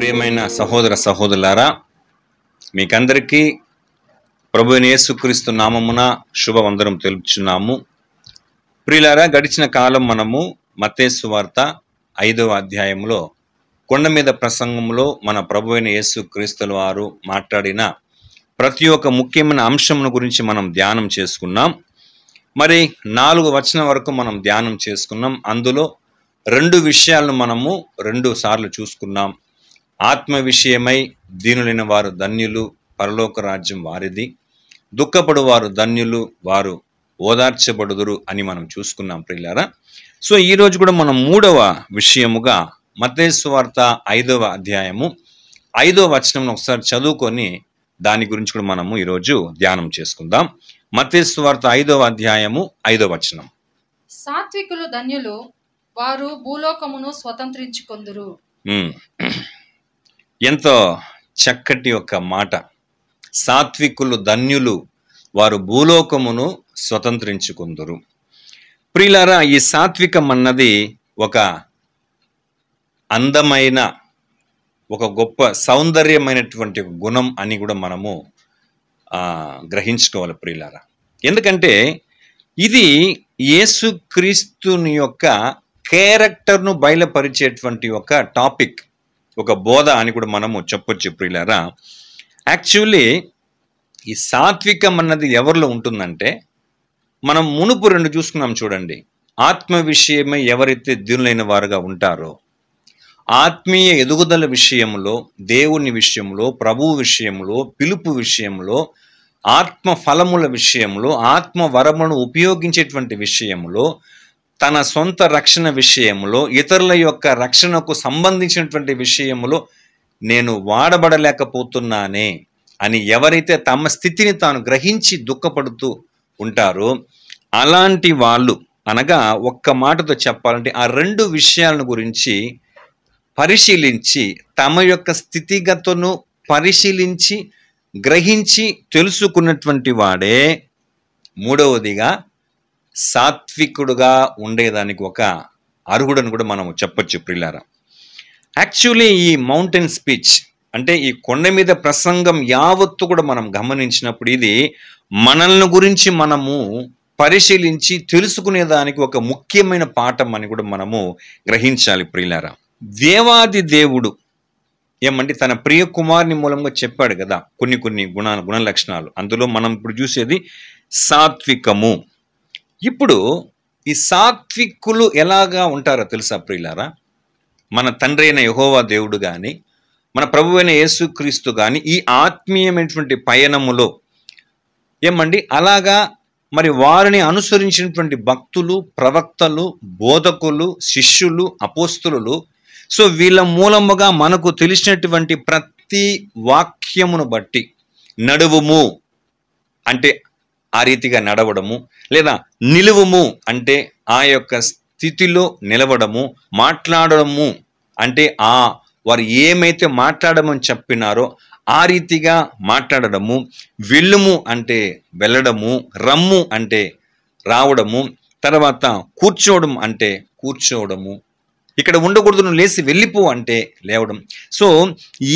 ప్రియమైన సహోదర సహోదరులారా, మీకందరికీ ప్రభువైన యేసుక్రీస్తు నామమున శుభవందనం తెలుపుచున్నాము. ప్రియులారా, గడిచిన కాలం మనము మత్తయి సువార్త 5వ అధ్యాయంలో కొండ మీద ప్రసంగంలో మన ప్రభువైన యేసుక్రీస్తుల వారు మాట్లాడిన ప్రతి ఒక్క ముఖ్యమైన అంశమును గురించి మనం ధ్యానం చేసుకున్నాం. మరి 4 వచనం వరకు మనం ధ్యానం చేసుకున్నాం. అందులో 2 విషయాలను మనము 2 సార్లు చూసుకున్నాం. ఆత్మ విషయమై దీనులైన వారు ధన్యులు, పరలోక రాజ్యం వారిది. దుఃఖపడు వారు ధన్యులు, వారు ఓదార్చబడుదురు అని మనం చూసుకున్నాం ప్రియులారా. సో ఈరోజు కూడా మనం 3వ విషయముగా మత్తయి సువార్త 5వ అధ్యాయము 5వ వచనం ఒకసారి చదువుకొని దాని గురించి కూడా మనము ఈరోజు ధ్యానం చేసుకుందాం. మత్తయి సువార్త 5వ అధ్యాయము 5వ వచనం. సాత్వికులు ధన్యులు, వారు భూలోకమును స్వతంత్రించుకొందురు. ఎంతో చక్కటి ఒక మాట. సాత్వికులు ధన్యులు, వారు భూలోకమును స్వతంత్రించుకుందురు. ప్రియులారా, ఈ సాత్వికం అన్నది ఒక అందమైన, ఒక గొప్ప సౌందర్యమైనటువంటి గుణం అని కూడా మనము గ్రహించుకోవాలి ప్రియులారా. ఎందుకంటే ఇది యేసుక్రీస్తుని యొక్క క్యారెక్టర్ను బయలుపరిచేటువంటి ఒక టాపిక్, ఒక బోధ అని కూడా మనము చెప్పొచ్చు ప్రియులారా. యాక్చువల్లీ ఈ సాత్వికం అన్నది ఎవరిలో ఉంటుందంటే, మనం మునుపు 2 చూసుకున్నాం చూడండి. ఆత్మ విషయమై ఎవరైతే దీనులైన వారుగా ఉంటారో, ఆత్మీయ ఎదుగుదల విషయంలో, దేవుని విషయంలో, ప్రభువు విషయంలో, పిలుపు విషయంలో, ఆత్మ ఫలముల విషయంలో, ఆత్మ వరమును ఉపయోగించేటువంటి విషయంలో, తన సొంత రక్షణ విషయంలో, ఇతరుల యొక్క రక్షణకు సంబంధించినటువంటి విషయంలో నేను వాడబడలేకపోతున్నానే అని ఎవరైతే తమ స్థితిని తాను గ్రహించి దుఃఖపడుతూ ఉంటారో, అలాంటి వాళ్ళు, అనగా ఒక్క మాటతో చెప్పాలంటే ఆ 2 విషయాలను గురించి పరిశీలించి, తమ యొక్క స్థితిగతును పరిశీలించి గ్రహించి తెలుసుకున్నటువంటి వాడే 3వదిగా సాత్వికుడుగా ఉండేదానికి ఒక అర్హుడని కూడా మనం చెప్పొచ్చు ప్రియులారా. యాక్చువల్లీ ఈ మౌంటైన్ స్పీచ్ అంటే ఈ కొండ మీద ప్రసంగం యావత్తు కూడా మనం గమనించినప్పుడు ఇది మనల్ని గురించి మనము పరిశీలించి తెలుసుకునేదానికి ఒక ముఖ్యమైన పాఠం అని కూడా మనము గ్రహించాలి ప్రియులారా. దేవాది దేవుడు ఏమంటే తన ప్రియ కుమారుని మూలంగా చెప్పాడు కదా కొన్ని గుణ లక్షణాలు. అందులో మనం ఇప్పుడు చూసేది సాత్వికము. ఇప్పుడు ఈ సాత్వికులు ఎలాగా ఉంటారో తెలుసా ప్రియులారా? మన తండ్రి అయిన యెహోవా దేవుడు కానీ, మన ప్రభువైన యేసుక్రీస్తు కానీ ఈ ఆత్మీయమైనటువంటి పయనములో ఏమండి అలాగా మరి వారిని అనుసరించినటువంటి భక్తులు, ప్రవక్తలు, బోధకులు, శిష్యులు, అపోస్తులు, సో వీళ్ళ మూలముగా మనకు తెలిసినటువంటి ప్రతి వాక్యమును బట్టి నడువుము అంటే ఆ రీతిగా నడవడము, లేదా నిలువుము అంటే ఆ యొక్క స్థితిలో నిలవడము, మాట్లాడడము అంటే వారు ఏమైతే మాట్లాడమని చెప్పినారో ఆ రీతిగా మాట్లాడడము, వెళ్ళుము అంటే వెళ్ళడము, రమ్ము అంటే రావడము, తర్వాత కూర్చోవడం అంటే కూర్చోవడము, ఇక్కడ ఉండకూడదు నువ్వు లేచి వెళ్ళిపో అంటే లేవడం. సో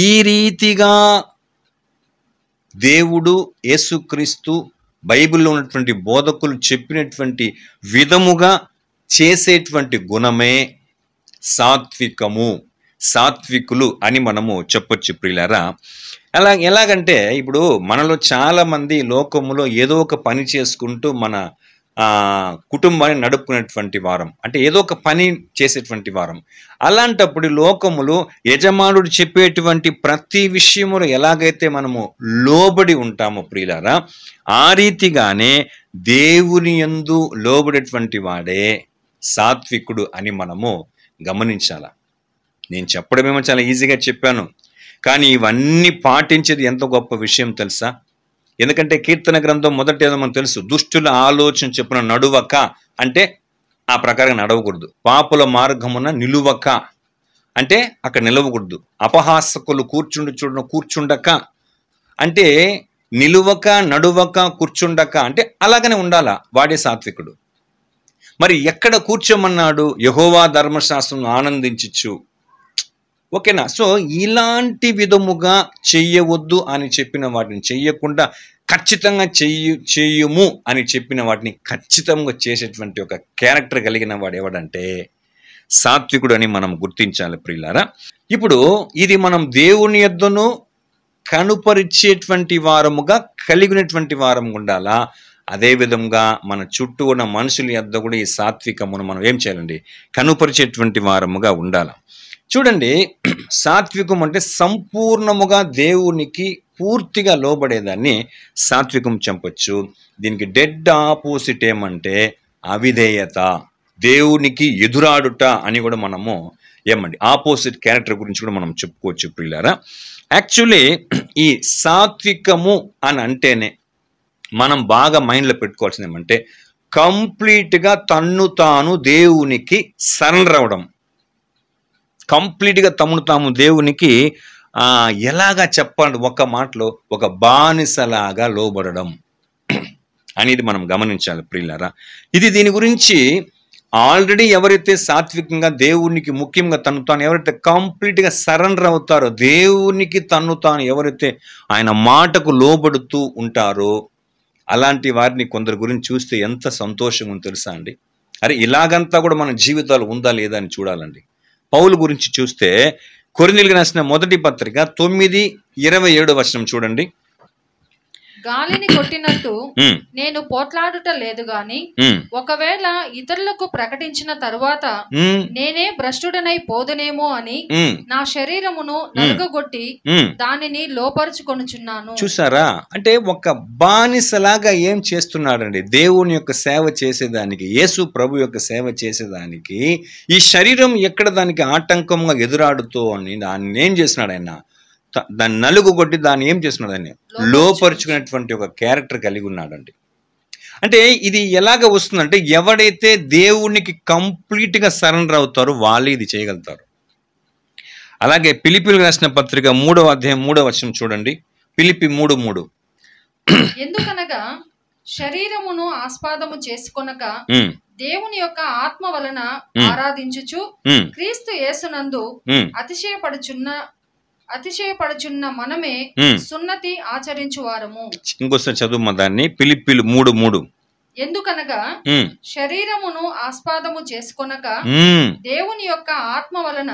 ఈ రీతిగా దేవుడు, యేసుక్రీస్తు, బైబిల్లో ఉన్నటువంటి బోధకులు చెప్పినటువంటి విధముగా చేసేటువంటి గుణమే సాత్వికము, సాత్వికులు అని మనము చెప్పొచ్చు ప్రియులారా. ఎలాగంటే ఇప్పుడు మనలో చాలా మంది లోకములో ఏదో ఒక పని చేసుకుంటూ మన కుటుంబాన్ని నడుపుకునేటువంటి వారం, అంటే ఏదో ఒక పని చేసేటువంటి వారం. అలాంటప్పుడు లోకములో యజమానుడు చెప్పేటువంటి ప్రతి విషయములో ఎలాగైతే మనము లోబడి ఉంటామో ప్రియులారా, ఆ రీతిగానే దేవుని యందు లోబడేటువంటి వాడే సాత్వికుడు అని మనము గమనించాల. నేను చెప్పడమేమో చాలా ఈజీగా చెప్పాను, కానీ ఇవన్నీ పాటించేది ఎంత గొప్ప విషయం తెలుసా? ఎందుకంటే కీర్తన గ్రంథం మొదటేదో మనకు తెలుసు, దుష్టుల ఆలోచన చెప్పున నడువక అంటే ఆ ప్రకారం నడవకూడదు. పాపుల మార్గమున నిలువక అంటే అక్కడ నిలవకూడదు. అపహాసకులు కూర్చుండక అంటే నిలువక, నడువక, కూర్చుండక అంటే అలాగనే ఉండాలా, వాడే సాత్వికుడు. మరి ఎక్కడ కూర్చోమన్నాడు? యెహోవా ధర్మశాస్త్రం ఆనందించచ్చు. ఓకేనా? సో ఇలాంటి విధముగా చెయ్యవద్దు అని చెప్పిన వాటిని చెయ్యకుండా ఖచ్చితంగా చెయ్యము అని చెప్పిన వాటిని ఖచ్చితంగా చేసేటువంటి ఒక క్యారెక్టర్ కలిగిన వాడు ఎవడంటే సాత్వికుడు అని మనం గుర్తించాలి ప్రియులారా. ఇప్పుడు ఇది మనం దేవుని యొద్దను కనుపరిచేటువంటి వారముగా కలిగినటువంటి వారం ఉండాలా. అదే విధంగా మన చుట్టూ ఉన్న మనుషుల యొద్ద కూడా ఈ సాత్వికమును మనం ఏం చేయాలండి, కనుపరిచేటువంటి వారముగా ఉండాలి. చూడండి, సాత్వికం అంటే సంపూర్ణముగా దేవునికి పూర్తిగా లోబడేదాన్ని సాత్వికం చెప్పొచ్చు. దీనికి డెడ్ ఆపోజిట్ ఏమంటే అవిధేయత, దేవునికి ఎదురాడుట అని కూడా మనము ఏమండి ఆపోజిట్ క్యారెక్టర్ గురించి కూడా మనం చెప్పుకోవచ్చు ప్రియులారా. యాక్చువల్లీ ఈ సాత్వికము అని అంటేనే మనం బాగా మైండ్లో పెట్టుకోవాల్సింది ఏమంటే కంప్లీట్గా తన్ను తాను దేవునికి సరెండర్ అవ్వడం. కంప్లీట్గా తమను తాము దేవునికి ఎలాగా చెప్పండి, ఒక మాటలో ఒక బానిసలాగా లోబడడం అనేది మనం గమనించాలి ప్రియులారా. దీని గురించి ఆల్రెడీ ఎవరైతే సాత్వికంగా దేవునికి ముఖ్యంగా తను తాను ఎవరైతే కంప్లీట్గా సరెండర్ అవుతారో, దేవునికి తను తాను ఎవరైతే ఆయన మాటకు లోబడుతూ ఉంటారో అలాంటి వారిని కొందరు గురించి చూస్తే ఎంత సంతోషం ఉందో తెలుసా అండి. అరే ఇలాగంతా కూడా మన జీవితాలు ఉందా లేదా అని చూడాలండి. పౌలు గురించి చూస్తే కొరింథీయులకు రాసిన మొదటి పత్రిక 9:27 చూడండి. గాలిని కొట్టినట్టు నేను పోట్లాడుట లేదు గాని ఒకవేళ ఇతరులకు ప్రకటించిన తరువాత నేనే భ్రష్టుడనై పోదునేమో అని నా శరీరమును నలుగగొట్టి దానిని లోపరుచుకొనుచున్నాను. చూసారా, అంటే ఒక బానిసలాగా ఏం చేస్తున్నాడండి దేవుని యొక్క సేవ చేసేదానికి, యేసు ప్రభు యొక్క సేవ చేసేదానికి ఈ శరీరం ఎక్కడ దానికి ఆటంకంగా ఎదురాడుతూ అని దాన్ని ఏం చేస్తున్నాడు ఆయన, దాన్ని నలుగు కొట్టి దాన్ని ఏం చేస్తున్నాడు, దాన్ని లోపరుచుకునేటువంటి ఒక క్యారెక్టర్ కలిగి ఉన్నాడండి. అంటే ఇది ఎలాగ వస్తుందంటే ఎవడైతే దేవునికి కంప్లీట్గా సరెండర్ అవుతారో వాళ్ళే ఇది చేయగలుగుతారు. అలాగే ఫిలిప్పీయులకు రాసిన పత్రిక 3:3 చూడండి. ఫిలిప్పీ 3:3 ఎందుకనగా శరీరమును ఆస్పాదము చేసుకొనక దేవుని యొక్క ఆత్మ వలన ఆరాధించుచు క్రీస్తు యేసునందు అతిశయపడుచున్న మనమే సున్నతి ఆచరించువారము. ఇంకోసారి చదువు దాన్ని. ఫిలిప్పీలు 3:3 ఎందుకనగా శరీరమును ఆస్పాదము చేసుకొనక దేవుని యొక్క ఆత్మ వలన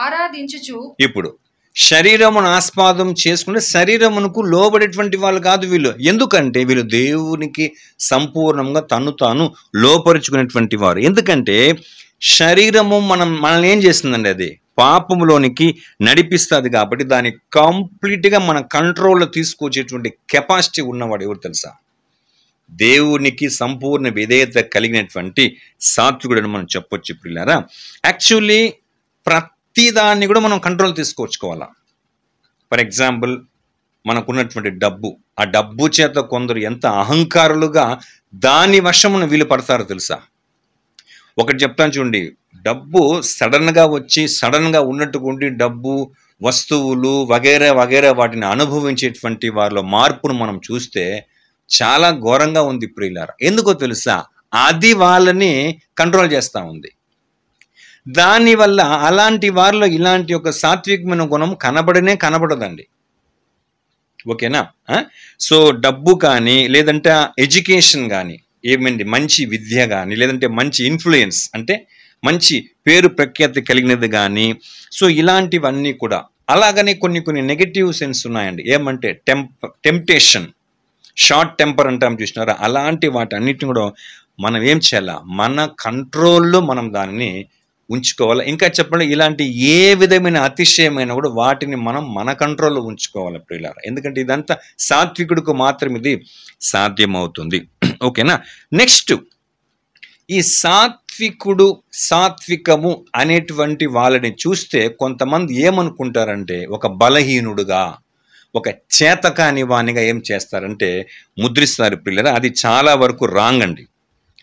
ఆరాధించుచు. ఇప్పుడు శరీరమును ఆస్పాదం చేసుకుంటే శరీరమునకు లోబడేటువంటి వాళ్ళు కాదు వీళ్ళు. ఎందుకంటే వీళ్ళు దేవునికి సంపూర్ణంగా తను తాను లోపరుచుకునేటువంటి వారు. ఎందుకంటే శరీరము మనల్ని ఏం చేస్తుందండి, అది పాపములోనికి నడిపిస్తుంది. కాబట్టి దాన్ని కంప్లీట్గా మన కంట్రోల్లో తీసుకొచ్చేటువంటి కెపాసిటీ ఉన్నవాడు ఎవరు తెలుసా, దేవునికి సంపూర్ణ విధేయత కలిగినటువంటి సాత్వికుడని మనం చెప్పొచ్చు ప్రియులారా. యాక్చువల్లీ ప్రతి దాన్ని కూడా మనం కంట్రోల్ తీసుకొచ్చుకోవాలా. ఫర్ ఎగ్జాంపుల్ మనకున్నటువంటి డబ్బు, ఆ డబ్బు చేత కొందరు ఎంత అహంకారులుగా దాని వశమును వీలు పడతారో తెలుసా. ఒకటి చెప్తాను చూడండి, డబ్బు సడన్గా వచ్చి సడన్గా ఉన్నట్టుకుండి డబ్బు వస్తువులు వగైరా వగైరా వాటిని అనుభవించేటువంటి వారిలో మార్పును మనం చూస్తే చాలా ఘోరంగా ఉంది ప్రియులారా. ఎందుకో తెలుసా, అది వాళ్ళని కంట్రోల్ చేస్తూ ఉంది. దానివల్ల అలాంటి వారిలో ఇలాంటి ఒక సాత్వికమైన గుణం కనబడదండి. ఓకేనా. సో డబ్బు కానీ లేదంటే ఎడ్యుకేషన్ కానీ ఏమండి, మంచి విద్య కానీ లేదంటే మంచి ఇన్ఫ్లుయెన్స్ అంటే మంచి పేరు ప్రఖ్యాతి కలిగినది కానీ, సో ఇలాంటివన్నీ కూడా. అలాగనే కొన్ని నెగటివ్ సెన్స్ ఉన్నాయండి. ఏమంటే టెంప్టేషన్, షార్ట్ టెంపర్ అంటాం చూసినారా, అలాంటి వాటి అన్నిటిని కూడా మనం ఏం చేయాలా, మన కంట్రోల్లో మనం దానిని ఉంచుకోవాలి. ఇంకా చెప్పండి, ఇలాంటి ఏ విధమైన అతిశయమైన కూడా వాటిని మనం మన కంట్రోల్లో ఉంచుకోవాలి ప్రియులారా. ఎందుకంటే ఇదంతా సాత్వికుడికి మాత్రం ఇది సాధ్యమవుతుంది. ఓకేనా. నెక్స్ట్, ఈ సాత్వికము అనేటువంటి వాళ్ళని చూస్తే కొంతమంది ఏమనుకుంటారంటే ఒక బలహీనుడుగా, ఒక చేతకాని వానిగా ఏం చేస్తారంటే ముద్రిస్తారు ప్రియులారా. అది చాలా వరకు రాంగ్ అండి.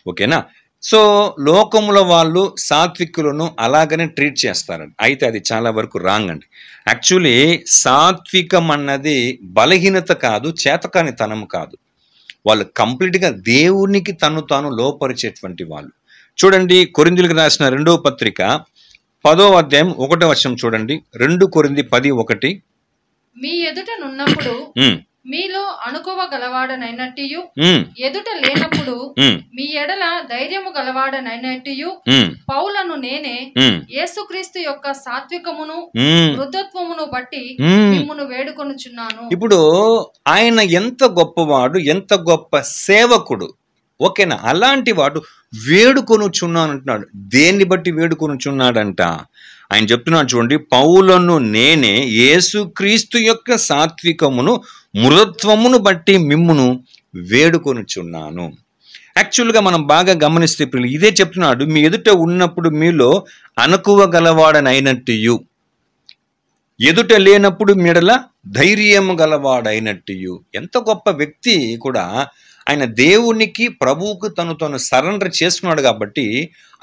ఓకేనా. సో లోకముల వాళ్ళు సాత్వికులను అలాగనే ట్రీట్ చేస్తారండి. అయితే అది చాలా వరకు రాంగ్ అండి. యాక్చువల్లీ సాత్వికం అన్నది బలహీనత కాదు, చేతకానితనం కాదు. వాళ్ళు కంప్లీట్గా దేవునికి తాను లోపరిచేటువంటి వాళ్ళు. చూడండి, కొరింథీయులకు రాసిన 2వ పత్రిక 10వ అధ్యాయం 1వ వచనం చూడండి. 2 కొరింథీ 10:1. మీ ఎదుట నున్నప్పుడు మీలో అనుకోవ గలవాడనైనట్టియు, ఎదుట లేనప్పుడు మీ ఎడల ధైర్యము గలవాడనైనట్టియు పౌలను నేనే యేసుక్రీస్తు యొక్క సాత్వికమును మృదుత్వమును బట్టి మిమ్మును వేడుకొనుచున్నాను. ఇప్పుడు ఆయన ఎంత గొప్పవాడు, ఎంత గొప్ప సేవకుడు. ఓకేనా? అలాంటి వాడు వేడుకొనుచున్నాను అంటున్నాడు. దేన్ని బట్టి వేడుకొనుచున్నాడంట? ఆయన చెప్తున్నాడు చూడండి, పౌలను నేనే యేసుక్రీస్తు యొక్క సాత్వికమును మృదుత్వమును బట్టి మిమ్మును వేడుకొనుచున్నాను. యాక్చువల్గా మనం బాగా గమనిస్తే ఇదే చెప్తున్నాడు, మీ ఎదుట ఉన్నప్పుడు మీలో అనుకువ గలవాడనైనట్టు, ఎదుట లేనప్పుడు మీడల ధైర్యము గలవాడైనట్టు. ఎంత గొప్ప వ్యక్తి కూడా ఆయన దేవునికి, ప్రభువుకు తను సరెండర్ చేసుకున్నాడు కాబట్టి,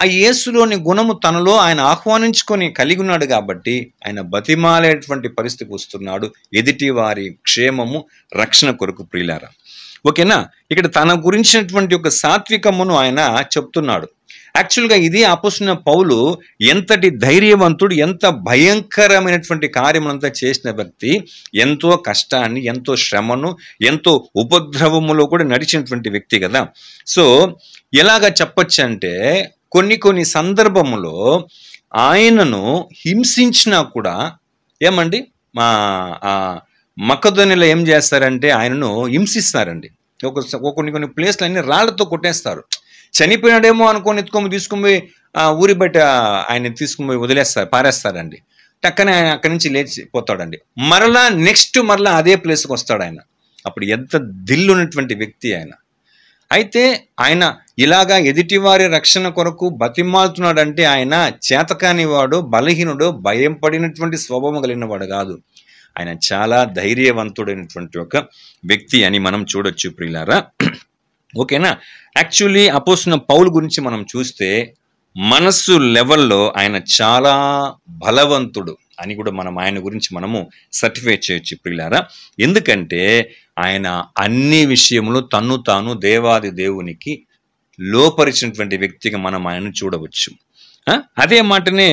ఆ యేసులోని గుణము తనలో ఆయన ఆహ్వానించుకొని కలిగి ఉన్నాడు కాబట్టి ఆయన బతిమాలేటువంటి పరిస్థితికి వస్తున్నాడు, ఎదుటి వారి క్షేమము రక్షణ కొరకు. ప్రియులారా, ఓకేనా? ఇక్కడ తన గురించినటువంటి ఒక సాత్వికమును ఆయన చెప్తున్నాడు. యాక్చువల్గా ఇది అపోస్తలుడైన పౌలు ఎంతటి ధైర్యవంతుడు, ఎంత భయంకరమైనటువంటి కార్యములంతా చేసిన వ్యక్తి, ఎంతో కష్టాన్ని, ఎంతో శ్రమను, ఎంతో ఉపద్రవములో కూడా నడిచినటువంటి వ్యక్తి కదా. సో ఎలాగ చెప్పచ్చు అంటే, కొన్ని సందర్భములో ఆయనను హింసించినా కూడా ఏమండి, మా మకదోనిలో ఏం చేస్తారంటే ఆయనను హింసిస్తారండి. కొన్ని ప్లేస్లు అన్ని రాళ్లతో కొట్టేస్తారు. చనిపోయినాడేమో అనుకొని తీసుకుని ఊరి బయట ఆయన తీసుకుని వదిలేస్తారు, పారేస్తారండి. టక్కనే ఆయన అక్కడి నుంచి లేచిపోతాడండి. మరలా అదే ప్లేస్కి వస్తాడు ఆయన. అప్పుడు ఎంత దిల్లున్నటువంటి వ్యక్తి ఆయన. అయితే ఆయన ఇలాగా ఎదుటివారి రక్షణ కొరకు బతిమాలుతున్నాడంటే ఆయన చేతకాని వాడు, బలహీనుడు, భయం పడినటువంటి స్వభావం కలిగిన వాడు కాదు. ఆయన చాలా ధైర్యవంతుడైనటువంటి ఒక వ్యక్తి అని మనం చూడొచ్చు ప్రియులారా. ఓకేనా? యాక్చువల్లీ అపోస్తలుడైన పౌలు గురించి మనం చూస్తే మనస్సు లెవెల్లో ఆయన చాలా బలవంతుడు అని కూడా మనం ఆయన గురించి మనము సర్టిఫై చేయొచ్చు ప్రియులారా. ఎందుకంటే ఆయన అన్ని విషయంలో తన్ను తాను దేవాది దేవునికి లోపరిచినటువంటి వ్యక్తిగా మనం ఆయనను చూడవచ్చు. అదే మాటనే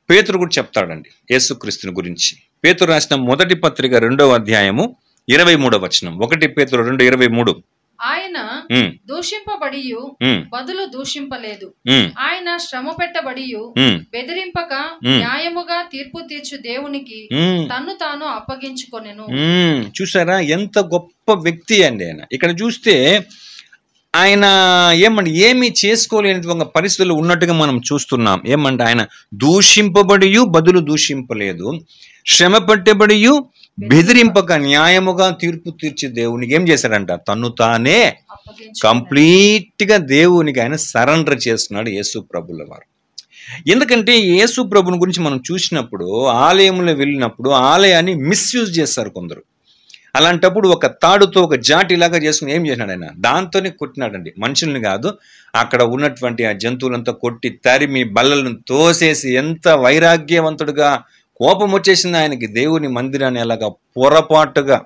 పేతురు కూడా చెప్తాడండి యేసుక్రీస్తుని గురించి. పేతురు రాసిన మొదటి పత్రిక 2వ అధ్యాయము 23వ వచనం. 1 పేతురు 2:23. ఆయన దూషింపబడి బదులు దూషింపలేదు, ఆయన శ్రమ పెట్టబడి బెదిరింపక న్యాయముగా తీర్పు తీర్చు దేవునికి తన్ను తాను అప్పగించుకొనెను. చూసారా ఎంత గొప్ప వ్యక్తి అండి ఆయన. ఇక్కడ చూస్తే ఆయన ఏమి చేసుకోలేని పరిస్థితులు ఉన్నట్టుగా మనం చూస్తున్నాం. ఏమంటే ఆయన దూషింపబడి బదులు దూషింపలేదు, శ్రమ పెట్టబడి బెదిరింపక న్యాయముగా తీర్పు తీర్చే దేవునికి ఏం చేశాడంట? తన్ను తానే కంప్లీట్ గా దేవునికి ఆయన సరెండర్ చేస్తున్నాడు యేసు ప్రభుల వారు. ఎందుకంటే యేసు ప్రభుని గురించి మనం చూసినప్పుడు, ఆలయంలో వెళ్ళినప్పుడు ఆలయాన్ని మిస్యూజ్ చేస్తారు కొందరు. అలాంటప్పుడు ఒక తాడుతో ఒక జాటిలాగా చేసుకుని ఏం చేసినాడు ఆయన? దాంతోనే కొట్టినాడండి, మనుషుల్ని కాదు. అక్కడ ఉన్నటువంటి ఆ జంతువులంతా కొట్టి తరిమి బల్లలను తోసేసి ఎంత వైరాగ్యవంతుడుగా, కోపం వచ్చేసింది ఆయనకి దేవుని మందిరాన్ని అలాగా పొరపాటుగా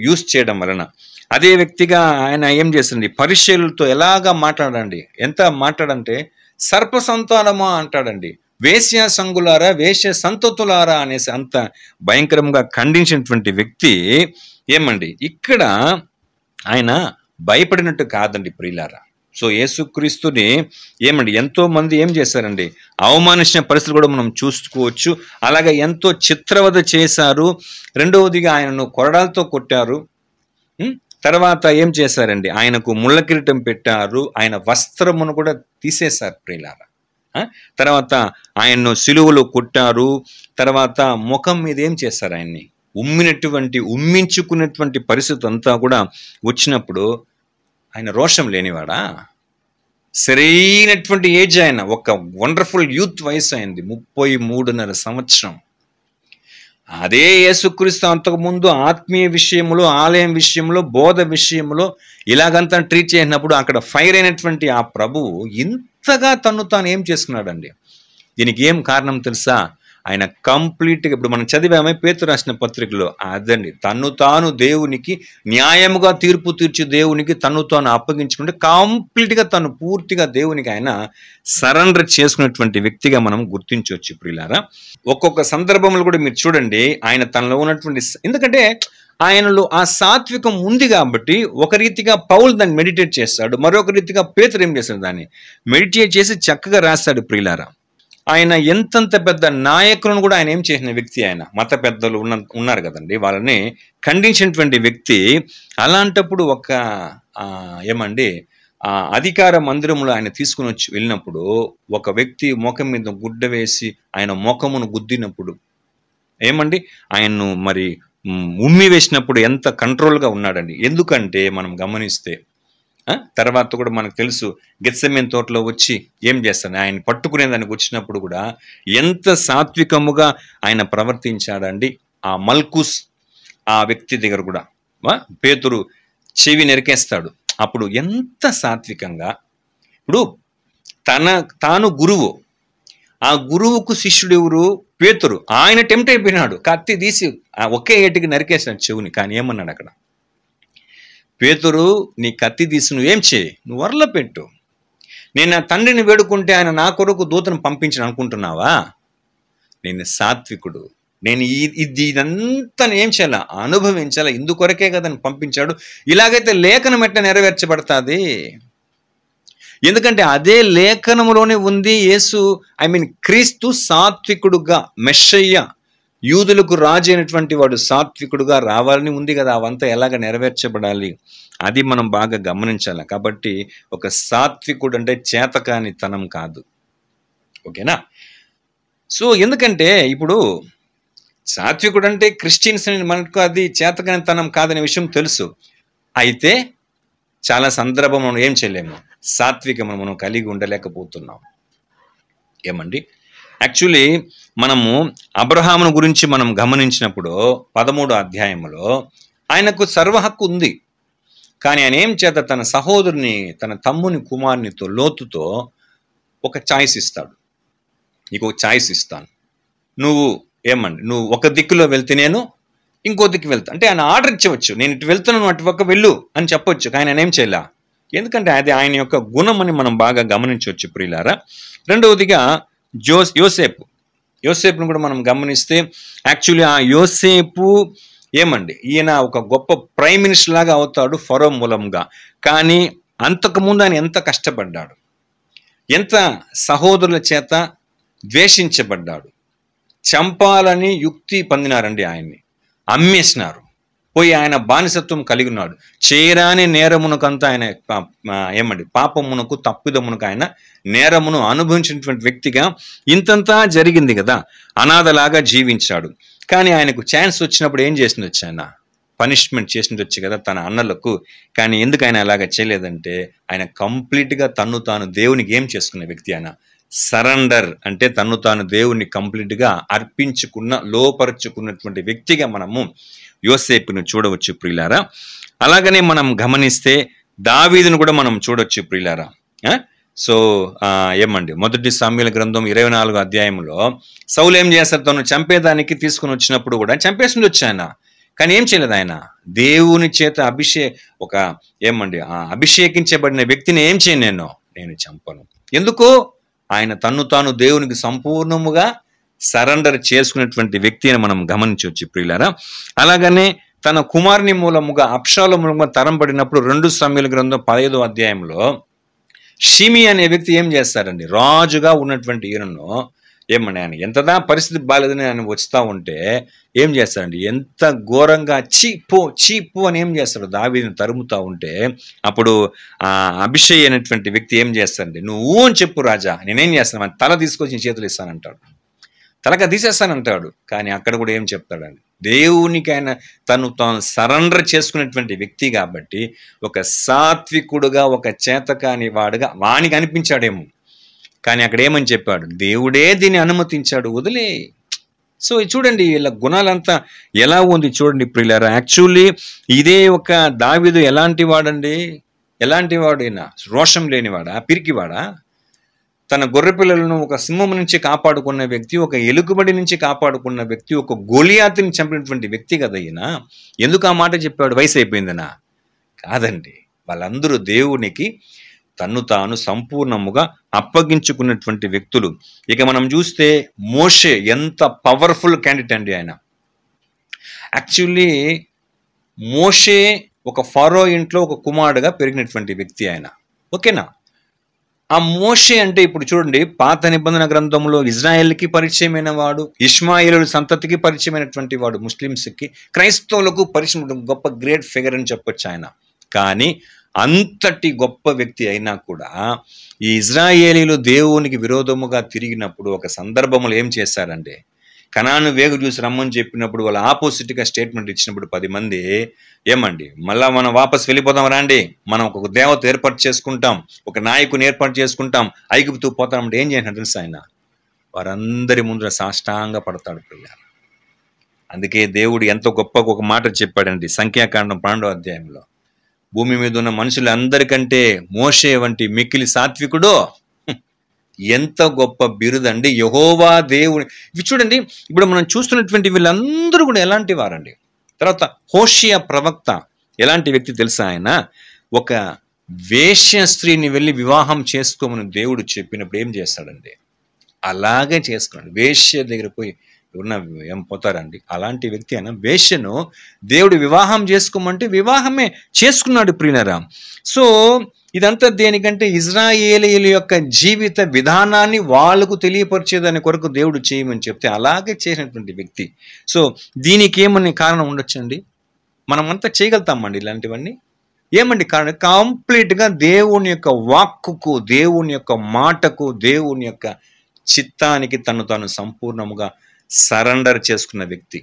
యూజ్ చేయడం వలన. అదే వ్యక్తిగా ఆయన ఏం చేస్తుంది? పరిచయులతో ఎలాగా మాట్లాడండి, ఎంత మాట్లాడంటే సర్ప సంతానమా అంటాడండి, వేశ్య సంగులారా, వేశ్య సంతతులారా అనేసి అంత భయంకరంగా ఖండించినటువంటి వ్యక్తి. ఇక్కడ ఆయన భయపడినట్టు కాదండి ప్రియులారా. సో యేసుక్రీస్తుని ఎంతో మంది ఏం చేశారండి? అవమానించిన పరిస్థితులు కూడా మనం చూసుకోవచ్చు. అలాగే ఎంతో చిత్రవద చేశారు. రెండవదిగా ఆయనను కొరడాలతో కొట్టారు. తర్వాత ఏం చేశారండి? ఆయనకు ముళ్ళ కిరీటం పెట్టారు, ఆయన వస్త్రమును కూడా తీసేశారు ప్రియులారా. తర్వాత ఆయన్ను సిలువలో కొట్టారు. తర్వాత ముఖం మీద ఏం చేశారు? ఆయన్ని ఉమ్మించుకున్నటువంటి పరిస్థితి అంతా కూడా వచ్చినప్పుడు ఆయన రోషం లేనివాడా? సరైనటువంటి ఏజ్ ఆయన, ఒక వండర్ఫుల్ యూత్ వయసు అయింది, 33.5 సంవత్సరం. అదే యేసుక్రీస్తు అంతకుముందు ఆత్మీయ విషయంలో, ఆలయం విషయంలో, బోధ విషయంలో ఇలాగంతా ట్రీట్ చేసినప్పుడు అక్కడ ఫైర్ అయినటువంటి ఆ ప్రభువు ఇంతగా తను తాను ఏం చేసుకున్నాడండి? దీనికి ఏం కారణం తెలుసా? ఆయన కంప్లీట్గా, ఇప్పుడు మనం చదివామే పేతురు రాసిన పత్రికలో, అదండి తన్ను తాను దేవునికి న్యాయముగా తీర్పు తీర్చి దేవునికి తన్ను తాను అప్పగించుకుంటే కంప్లీట్గా తను పూర్తిగా దేవునికి ఆయన సరెండర్ చేసుకున్నటువంటి వ్యక్తిగా మనం గుర్తించవచ్చు ప్రియులారా. ఒక్కొక్క సందర్భంలో కూడా మీరు చూడండి, ఆయన తనలో ఉన్నటువంటి, ఎందుకంటే ఆయనలో ఆ సాత్వికం ఉంది కాబట్టి ఒక రీతిగా పౌలు దాన్ని మెడిటేట్ చేస్తాడు, మరొక రీతిగా పేతురు ఏం చేస్తాడు, దాన్ని మెడిటేట్ చేసి చక్కగా రాస్తాడు ప్రియులారా. ఆయన ఎంతంత పెద్ద నాయకులను కూడా ఆయన ఏం చేసిన వ్యక్తి, ఆయన మత పెద్దలు ఉన్నారు కదండి, వాళ్ళని ఖండించినటువంటి వ్యక్తి. అలాంటప్పుడు ఒక ఏమండి అధికార మందిరంలో ఆయన తీసుకుని వచ్చి వెళ్ళినప్పుడు ఒక వ్యక్తి ముఖం మీద గుడ్డ వేసి ఆయన ముఖమును గుద్దినప్పుడు ఏమండి ఆయన్ను మరి ఉమ్మి వేసినప్పుడు ఎంత కంట్రోల్గా ఉన్నాడండి. ఎందుకంటే మనం గమనిస్తే తర్వాత కూడా మనకు తెలుసు, గెత్సెమనే తోటలో వచ్చి ఏం చేస్తాను, ఆయన పట్టుకునే దానికి వచ్చినప్పుడు కూడా ఎంత సాత్వికముగా ఆయన ప్రవర్తించాడండి. ఆ మల్కుస్ ఆ వ్యక్తి దగ్గర కూడా పేతురు చెవి నరికేస్తాడు, అప్పుడు ఎంత సాత్వికంగా. ఇప్పుడు తాను గురువు, ఆ గురువుకు శిష్యుడు ఎవరు, పేతురు. ఆయన టెంప్ట్ అయిపోయినాడు, కత్తి తీసి ఒకే ఏటికి నరికేసాడు చెవుని. కానీ ఏమన్నాడు అక్కడ, పేతురు నీ కత్తి తీసి నువ్వేం చేయి, నువ్వు వరలో పెట్టు, నేను నా తండ్రిని వేడుకుంటే ఆయన నా కొరకు దూతను పంపించను అనుకుంటున్నావా, నేను సాత్వికుడు, నేను ఇదంతా ఏం చేయాలా, అనుభవించాలా, ఇందుకొరకే కదని పంపించాడు. ఇలాగైతే లేఖనం ఎట్లా నెరవేర్చబడుతుంది, ఎందుకంటే అదే లేఖనములోనే ఉంది, యేసు క్రీస్తు సాత్వికుడుగా, మెస్సయ్య, యూదులకు రాజు అయినటువంటి వాడు సాత్వికుడుగా రావాలని ఉంది కదా, అవంతా ఎలాగ నెరవేర్చబడాలి అది మనం బాగా గమనించాలి. కాబట్టి ఒక సాత్వికుడు అంటే చేతకాని తనం కాదు, ఓకేనా. సో ఎందుకంటే ఇప్పుడు సాత్వికుడు అంటే క్రిస్టియన్స్ అని మనకు అది చేతకాని తనం కాదనే విషయం తెలుసు. అయితే చాలా సందర్భం మనం ఏం చేయలేము, సాత్వికం మనం కలిగి ఉండలేకపోతున్నాం. ఏమండి, యాక్చువల్లీ మనము అబ్రహామును గురించి మనం గమనించినప్పుడు 13వ అధ్యాయంలో ఆయనకు సర్వ హక్కు ఉంది, కానీ ఆయన ఏం చేత తన సహోదరుని, తన తమ్ముని కుమారునితో, లోతుతో ఒక చాయిస్ ఇస్తాడు. నీకు ఒక చాయిస్ ఇస్తాను, నువ్వు ఒక దిక్కులో వెళ్తే నేను ఇంకో దిక్కు వెళ్తా అంటే ఆయన ఆర్డర్ ఇచ్చవచ్చు, నేను ఇటు వెళ్తాను నువ్వు అటు పక్క వెళ్ళు అని చెప్పొచ్చు, కానీ ఆయన ఏం చేయాల, ఎందుకంటే అది ఆయన యొక్క గుణం అని మనం బాగా గమనించవచ్చు ప్రియులారా. రెండవదిగా యోసేపును కూడా మనం గమనిస్తే, యాక్చువల్లీ ఆ యోసేపు ఈయన ఒక గొప్ప ప్రైమ్ మినిస్టర్ లాగా అవుతాడు ఫరో మూలంగా. కానీ అంతకుముందు ఆయన ఎంత కష్టపడ్డాడు, ఎంత సహోదరుల చేత ద్వేషించబడ్డాడు, చంపాలని యుక్తి పొందినారండి, ఆయన్ని అమ్మేసినారు, పోయి ఆయన బానిసత్వం కలిగి ఉన్నాడు. చేయరాని నేరమునకంతా ఆయన పాపమునకు తప్పిదమునకు ఆయన నేరమును అనుభవించినటువంటి వ్యక్తిగా ఇంతంతా జరిగింది కదా, అనాథలాగా జీవించాడు. కానీ ఆయనకు ఛాన్స్ వచ్చినప్పుడు ఏం చేసింది, ఆయన పనిష్మెంట్ చేసింది వచ్చి కదా తన అన్నలకు. కానీ ఎందుకు ఆయన అలాగా చేయలేదంటే, ఆయన కంప్లీట్గా తన్ను తాను దేవునికి ఏం చేసుకున్న వ్యక్తి, ఆయన సరెండర్ అంటే తన్ను తాను దేవుణ్ణి కంప్లీట్గా అర్పించుకున్న, లోపరుచుకున్నటువంటి వ్యక్తిగా మనము యోసేపును చూడవచ్చు ప్రియులారా. అలాగనే మనం గమనిస్తే దావీదును కూడా మనం చూడవచ్చు ప్రియులారా. సో మొదటి సమూయేలు గ్రంథం 24వ అధ్యాయంలో సౌలు ఏం చేస్తారు, తను చంపేదానికి తీసుకుని వచ్చినప్పుడు కూడా చంపేసింది వచ్చి ఆయన, కానీ ఏం చేయలేదు, ఆయన దేవుని చేత అభిషేకించబడిన వ్యక్తిని ఏం చేయను, నేను చంపను. ఎందుకు, ఆయన తన్ను తాను దేవునికి సంపూర్ణముగా సరెండర్ చేసుకునేటువంటి వ్యక్తి అని మనం గమనించవచ్చు ప్రియులారా. అలాగనే తన కుమారుని మూలముగా అబ్షాలోము మూలముగా తరం పడినప్పుడు 2 సమూయేలు గ్రంథం 15వ అధ్యాయంలో షిమి అనే వ్యక్తి ఏం చేస్తారండి, రాజుగా ఉన్నటువంటి ఈయనను ఆయన ఎంతదా పరిస్థితి బాగాలేదని ఆయన వస్తూ ఉంటే ఏం చేస్తారండి, ఎంత ఘోరంగా చీపు అని ఏం చేస్తాడు, దావీదుని తరుముతూ ఉంటే అప్పుడు ఆ అభిషేక్ అనేటువంటి వ్యక్తి ఏం చేస్తారండి, నువ్వు అని చెప్పు రాజా, నేనేం చేస్తాను, తల తీసుకొచ్చి చేతులు ఇస్తానంటాడు, తలక తీసేస్తానంటాడు. కానీ అక్కడ కూడా ఏం చెప్తాడండి, దేవునికి ఆయన తాను సరెండర్ చేసుకునేటువంటి వ్యక్తి కాబట్టి ఒక సాత్వికుడుగా, ఒక చేతకాని వాడుగా వానికి అనిపించాడేమో, కానీ అక్కడ ఏమని చెప్పాడు, దేవుడే దీన్ని అనుమతించాడు, వదిలే. సో చూడండి వీళ్ళ గుణాలంతా ఎలా ఉంది చూడండి ప్రియులారా. యాక్చువల్లీ ఇదే ఒక దావీదు ఎలాంటి వాడండి, ఎలాంటి వాడైనా రోషం లేనివాడా, పిరికివాడా, తన గొర్రె పిల్లలను ఒక సింహం నుంచి కాపాడుకున్న వ్యక్తి, ఒక ఎలుగుబడి నుంచి కాపాడుకున్న వ్యక్తి, ఒక గొలియాతుని చంపినటువంటి వ్యక్తి కదా ఈయన. ఎందుకు ఆ మాట చెప్పాడు? వయసు అయిపోయిందనా? కాదండి. వాళ్ళందరూ దేవునికి తన్ను తాను సంపూర్ణముగా అప్పగించుకున్నటువంటి వ్యక్తులు. ఇక మనం చూస్తే మోషే ఎంత పవర్ఫుల్ క్యాండిడేట్ అండి ఆయన. యాక్చువల్లీ మోషే ఒక ఫరో ఇంట్లో ఒక కుమారుడుగా పెరిగినటువంటి వ్యక్తి ఆయన. ఓకేనా? ఆ మోషే అంటే ఇప్పుడు చూడండి, పాత నిబంధన గ్రంథంలో ఇజ్రాయెల్కి పరిచయమైన వాడు, ఇష్మాయేలు సంతతికి పరిచయమైనటువంటి వాడు, ముస్లిమ్స్కి, క్రైస్తవులకు పరిచయం, గొప్ప గ్రేట్ ఫిగర్ అని చెప్పొచ్చు ఆయన. కానీ అంతటి గొప్ప వ్యక్తి అయినా కూడా ఈ ఇజ్రాయేలీలు దేవునికి విరోధముగా తిరిగినప్పుడు ఒక సందర్భంలో ఏం చేశారంటే, కనాను వేగు చూసి రమ్మని చెప్పినప్పుడు వాళ్ళు ఆపోజిట్గా స్టేట్మెంట్ ఇచ్చినప్పుడు 10 మంది ఏమండి, మళ్ళా మనం వాపస్ వెళ్ళిపోతాం రండి, మనం ఒక దేవత ఏర్పాటు చేసుకుంటాం, ఒక నాయకుని ఏర్పాటు చేసుకుంటాం, ఐగుప్తు పోతాం అంటే ఏం చేసినా తెలుసు ఆయన? వారందరి ముందర సాష్టాంగ పడతాడు పిల్లలు. అందుకే దేవుడు ఎంతో గొప్పగా ఒక మాట చెప్పాడండి సంఖ్యాకాండం 12వ అధ్యాయంలో, భూమి మీద ఉన్న మనుషులందరికంటే మోషే వంటి మిక్కిలి సాత్వికుడు. ఎంత గొప్ప బిరుదండి, యెహోవా దేవుని. ఇవి చూడండి, ఇప్పుడు మనం చూస్తున్నటువంటి వీళ్ళందరూ కూడా ఎలాంటి వారండి. తర్వాత హోషియా ప్రవక్త ఎలాంటి వ్యక్తి తెలుసా? ఆయన ఒక వేశ్య స్త్రీని వెళ్ళి వివాహం చేసుకోమని దేవుడు చెప్పినప్పుడు ఏం చేస్తాడండి? అలాగే చేసుకున్నాడు. వేశ్య దగ్గర పోయి ఉన్న ఏం పోతారండి? అలాంటి వ్యక్తి అయినా వేశ్యను దేవుడు వివాహం చేసుకోమంటే వివాహమే చేసుకున్నాడు ప్రియులారా. సో ఇదంతా దేనికంటే ఇజ్రాయేలీయుల యొక్క జీవిత విధానాన్ని వాళ్ళకు తెలియపరిచేదాని కొరకు దేవుడు చేయమని చెప్తే అలాగే చేసినటువంటి వ్యక్తి. సో దీనికి ఏమని కారణం ఉండొచ్చండి? మనమంతా చేయగలుగుతామండి ఇలాంటివన్నీ. ఏమండి కారణం? కంప్లీట్గా దేవుని యొక్క వాక్కుకు, దేవుని యొక్క మాటకు, దేవుని యొక్క చిత్తానికి తను తాను సంపూర్ణముగా సరెండర్ చేసుకున్న వ్యక్తి.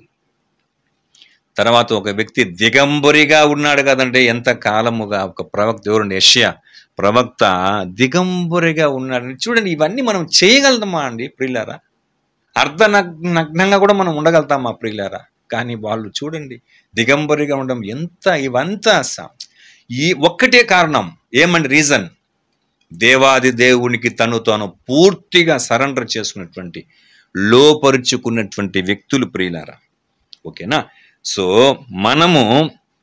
తర్వాత ఒక వ్యక్తి దిగంబరిగా ఉన్నాడు కదండి ఎంత కాలముగా. ఒక ప్రవక్త ఎవరండి? యెషయా ప్రవక్త దిగంబరిగా ఉన్నాడు. చూడండి, ఇవన్నీ మనం చేయగలుగుతామా అండి ప్రియులారా? అర్ధనగ్నంగా కూడా మనం ఉండగలుగుతామా ప్రియులారా? కానీ వాళ్ళు చూడండి దిగంబరిగా ఉండడం ఎంత, ఇవంతా ఈ ఒక్కటే కారణం. ఏమండి రీజన్? దేవాది దేవునికి తను తాను పూర్తిగా సరెండర్ చేసుకున్నటువంటి, లోపరుచుకున్నటువంటి వ్యక్తులు ప్రియులారా. ఓకేనా? సో మనము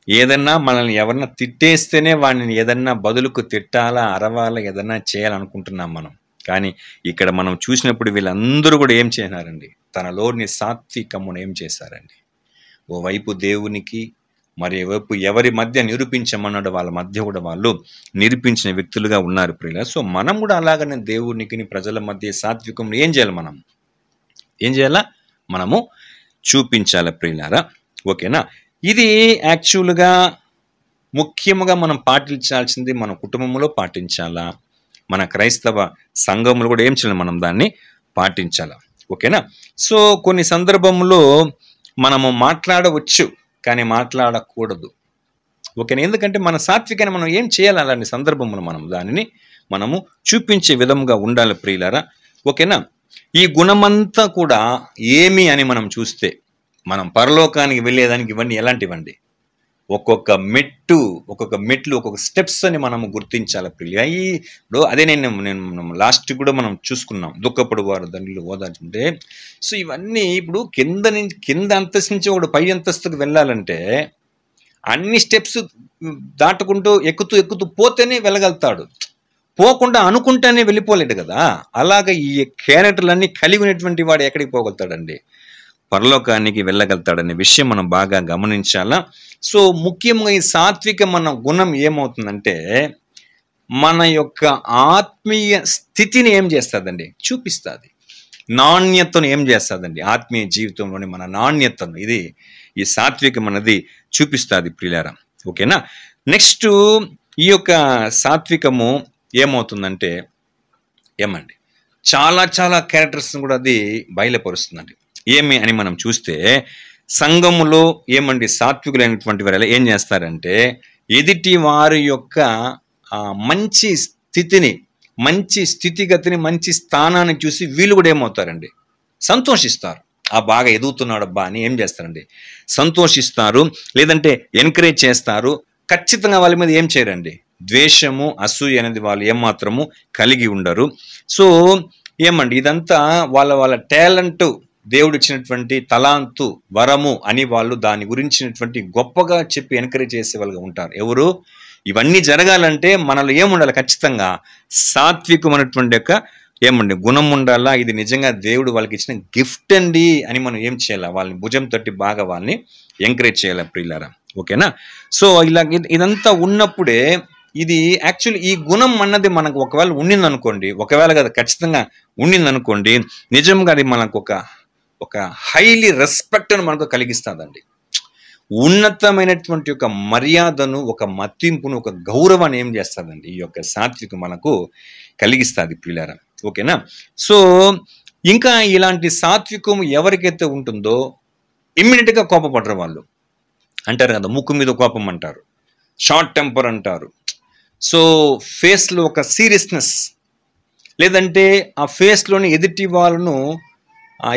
ఏదన్నా మనల్ని ఎవరన్నా తిట్టేస్తేనే వాడిని ఏదన్నా బదులుకు తిట్టాలా, అరవాలా, ఏదన్నా చేయాలనుకుంటున్నాం మనం. కానీ ఇక్కడ మనం చూసినప్పుడు వీళ్ళందరూ కూడా ఏం చేశారండి? తనలోని సాత్వికమును ఏం చేశారండి? ఓవైపు దేవునికి, మరి వైపు ఎవరి మధ్య నిరూపించమన్నాడు వాళ్ళ మధ్య కూడా వాళ్ళు నిరూపించిన వ్యక్తులుగా ఉన్నారు ప్రియుల. సో మనం కూడా అలాగనే దేవునికి, ప్రజల మధ్య సాత్వికం ఏం చేయాలి? మనం ఏం చేయాలా? మనము చూపించాలి ప్రియులారా. ఓకేనా? ఇది యాక్చువల్గా ముఖ్యంగా మనం పాటించాల్సింది మన కుటుంబంలో పాటించాలా, మన క్రైస్తవ సంఘములు కూడా ఏం చేయాలి? మనం దాన్ని పాటించాలా. ఓకేనా? సో కొన్ని సందర్భంలో మనము మాట్లాడవచ్చు కానీ మాట్లాడకూడదు. ఓకేనా? ఎందుకంటే మన సాత్వికాన్ని మనం ఏం చేయాలి? అలాంటి సందర్భంలో మనం దానిని మనము చూపించే విధంగా ఉండాలి ప్రియులారా. ఓకేనా? ఈ గుణమంతా కూడా ఏమి అని మనం చూస్తే, మనం పరలోకానికి వెళ్ళేదానికి ఇవన్నీ ఎలాంటివండి? ఒక్కొక్క మెట్లు, ఒక్కొక్క స్టెప్స్ అని మనము గుర్తించాలి ప్రియులు. ఇప్పుడు అదే నేను లాస్ట్ కూడా మనం చూసుకున్నాం, దుఃఖపడు వారు దండ్రులు ఓదార్చుంటే. సో ఇవన్నీ ఇప్పుడు కింద అంతస్తు నుంచి ఒకడు పై అంతస్తుకు వెళ్ళాలంటే అన్ని స్టెప్స్ దాటుకుంటూ ఎక్కుతూ పోతేనే వెళ్ళగలుగుతాడు. పోకుండా అనుకుంటేనే వెళ్ళిపోలేడు కదా. అలాగే ఈ క్యారెక్టర్లన్నీ కలిగి ఉన్నటువంటి వాడు ఎక్కడికి పోగలుగుతాడండి? పరలోకానికి వెళ్ళగలుగుతాడనే విషయం మనం బాగా గమనించాలా. సో ముఖ్యంగా ఈ సాత్విక మన గుణం ఏమవుతుందంటే మన యొక్క ఆత్మీయ స్థితిని ఏం చేస్తుందండి? చూపిస్తుంది. నాణ్యతను ఏం చేస్తుందండి? ఆత్మీయ జీవితంలోని మన నాణ్యతను ఇది ఈ సాత్వికం అన్నది చూపిస్తుంది ప్రియులారా. ఓకేనా? నెక్స్ట్ ఈ యొక్క సాత్వికము ఏమవుతుందంటే ఏమండి చాలా క్యారెక్టర్స్ కూడా అది బయలుపరుస్తుందండి. ఏమి అని మనం చూస్తే సంఘములో ఏమండి సాత్వికులైనటువంటి వారు ఏం చేస్తారంటే ఎదుటి వారి యొక్క మంచి స్థితిని, మంచి స్థితిగతిని, మంచి స్థానాన్ని చూసి వీళ్ళు కూడా ఏమవుతారండి? సంతోషిస్తారు. బాగా ఎదుగుతున్నాడబ్బా అని ఏం చేస్తారండి? సంతోషిస్తారు. లేదంటే ఎంకరేజ్ చేస్తారు. ఖచ్చితంగా వాళ్ళ మీద ఏం చేయరండి? ద్వేషము, అసూయ అనేది వాళ్ళు ఏమాత్రము కలిగి ఉండరు. సో ఏమండి, ఇదంతా వాళ్ళ టాలెంట్, దేవుడు ఇచ్చినటువంటి తలాంతు, వరము అని వాళ్ళు దాని గురించినటువంటి గొప్పగా చెప్పి ఎంకరేజ్ చేసే వాళ్ళుగా ఉంటారు. ఎవరు? ఇవన్నీ జరగాలంటే మనలో ఏముండాలి? ఖచ్చితంగా సాత్వికమైనటువంటి యొక్క ఏమండి గుణం ఉండాలా. ఇది నిజంగా దేవుడు వాళ్ళకి ఇచ్చిన గిఫ్ట్ అండి అని మనం ఏం చేయాలి? వాళ్ళని భుజం తట్టి బాగా వాళ్ళని ఎంకరేజ్ చేయాలి ప్రియులారా. ఓకేనా? సో ఇలా ఇదంతా ఉన్నప్పుడే ఇది యాక్చువల్లీ ఈ గుణం అన్నది మనకు ఒకవేళ ఉండిందనుకోండి, ఒకవేళ కదా ఖచ్చితంగా ఉండిందనుకోండి, నిజంగా అది మనకు ఒక హైలీ రెస్పెక్ట్ను మనకు కలిగిస్తుందండి. ఉన్నతమైనటువంటి ఒక మర్యాదను, ఒక మతింపును, ఒక గౌరవాన్ని ఏం చేస్తుందండి ఈ యొక్క సాత్వికం మనకు కలిగిస్తుంది ప్రియులారా. ఓకేనా? సో ఇంకా ఇలాంటి సాత్వికం ఎవరికైతే ఉంటుందో ఇమ్మీడియట్గా కోపపడరు వాళ్ళు. అంటారు కదా, ముక్కు మీద కోపం అంటారు, షార్ట్ టెంపర్ అంటారు. సో ఫేస్లో ఒక సీరియస్నెస్, లేదంటే ఆ ఫేస్లోని ఎదుటి వాళ్ళను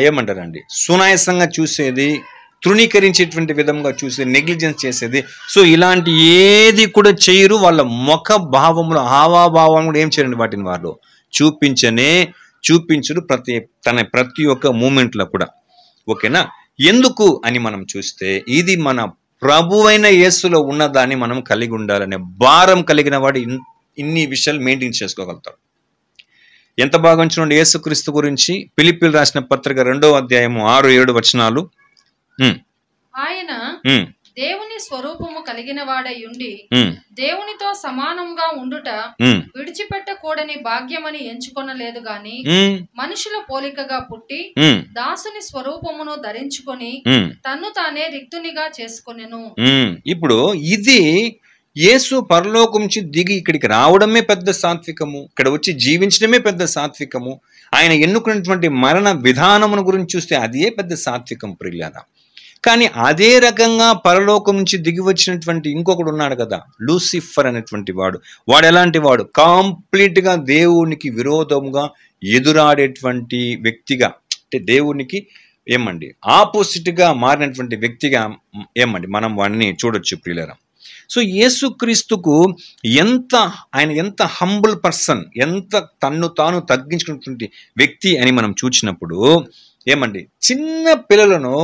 ఏమంటారండి సునాయాసంగా చూసేది, తృణీకరించేటువంటి విధంగా చూసేది, నెగ్లిజెన్స్ చేసేది. సో ఇలాంటి ఏది కూడా చేయరు. వాళ్ళ ముఖ భావములు, హావాభావం కూడా ఏం చేయరండి, వాటిని వాళ్ళు చూపించరు ప్రతి ఒక్క మూమెంట్లో కూడా. ఓకేనా? ఎందుకు అని మనం చూస్తే ఇది మన ప్రభువైన యేసులో ఉన్నదాన్ని మనం కలిగి ఉండాలనే భారం కలిగిన వాడు ఇన్ని విషయాలు మెయింటైన్ చేసుకోగలుగుతాడు. ఎంత బాగా చూడండి యేసుక్రీస్తు గురించి ఫిలిప్పీయులకు రాసిన పత్రిక 2వ అధ్యాయము 6-7 వచనాలు. ఆయన దేవుని స్వరూపము కలిగిన వాడై ఉండి దేవునితో సమానంగా ఉండుట విడిచిపెట్టకూడని భాగ్యమని ఎంచుకొనలేదు గాని మనుషుల పోలికగా పుట్టి దాసుని స్వరూపమును ధరించుకొని తన్ను తానే రిక్తునిగా చేసుకొనెను. ఇప్పుడు ఇది యేసు పరలోకం నుంచి దిగి ఇక్కడికి రావడమే పెద్ద సాత్వికము, ఇక్కడ వచ్చి జీవించడమే పెద్ద సాత్వికము. ఆయన ఎన్నుకున్నటువంటి మరణ విధానమును గురించి చూస్తే అదే పెద్ద సాత్వికం ప్రియులారా. కానీ అదే రకంగా పరలోకం నుంచి దిగి వచ్చినటువంటి ఇంకొకడు ఉన్నాడు కదా, లూసిఫర్ అనేటువంటి వాడు ఎలాంటి వాడు? కంప్లీట్గా దేవునికి విరోధంగా ఎదురాడేటువంటి వ్యక్తిగా, అంటే దేవునికి ఏమండి ఆపోజిట్గా మారినటువంటి వ్యక్తిగా ఏమండి మనం వాడిని చూడొచ్చు ప్రియులారా. సో యేసుక్రీస్తుకు ఆయన ఎంత హంబుల్ పర్సన్, ఎంత తన్ను తాను తగ్గించుకున్నటువంటి వ్యక్తి అని మనం చూసినప్పుడు ఏమండి చిన్న పిల్లలను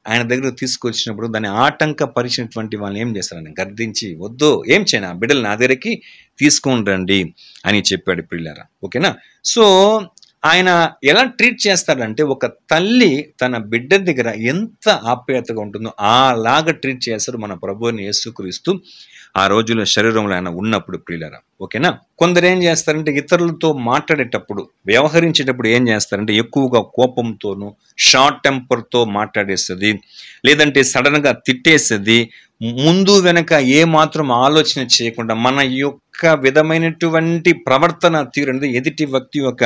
ఆయన దగ్గరకు తీసుకొచ్చినప్పుడు దాన్ని ఆటంకపరిచినటువంటి వాళ్ళని ఏం చేస్తారని గర్దించి, వద్దు ఏం చేయనా బిడ్డలు నా దగ్గరికి తీసుకొని రండి అని చెప్పాడు ప్రియులారా. ఓకేనా? సో ఆయన ఎలా ట్రీట్ చేస్తాడంటే, ఒక తల్లి తన బిడ్డ దగ్గర ఎంత ఆప్యాయతగా ఉంటుందో అలాగా ట్రీట్ చేస్తాడు మన ప్రభువుని యేసుక్రీస్తు ఆ రోజుల్లో శరీరంలో ఆయన ఉన్నప్పుడు ప్రియులారా. ఓకేనా? కొందరు ఏం చేస్తారంటే ఇతరులతో మాట్లాడేటప్పుడు, వ్యవహరించేటప్పుడు ఏం చేస్తారంటే ఎక్కువగా కోపంతోనూ షార్ట్ టెంపర్తో మాట్లాడేస్తుంది, లేదంటే సడన్గా తిట్టేస్తుంది, ముందు వెనక ఏ మాత్రం ఆలోచన చేయకుండా మన యొక్క విధమైనటువంటి ప్రవర్తన తీరు అనేది ఎదుటి వ్యక్తి యొక్క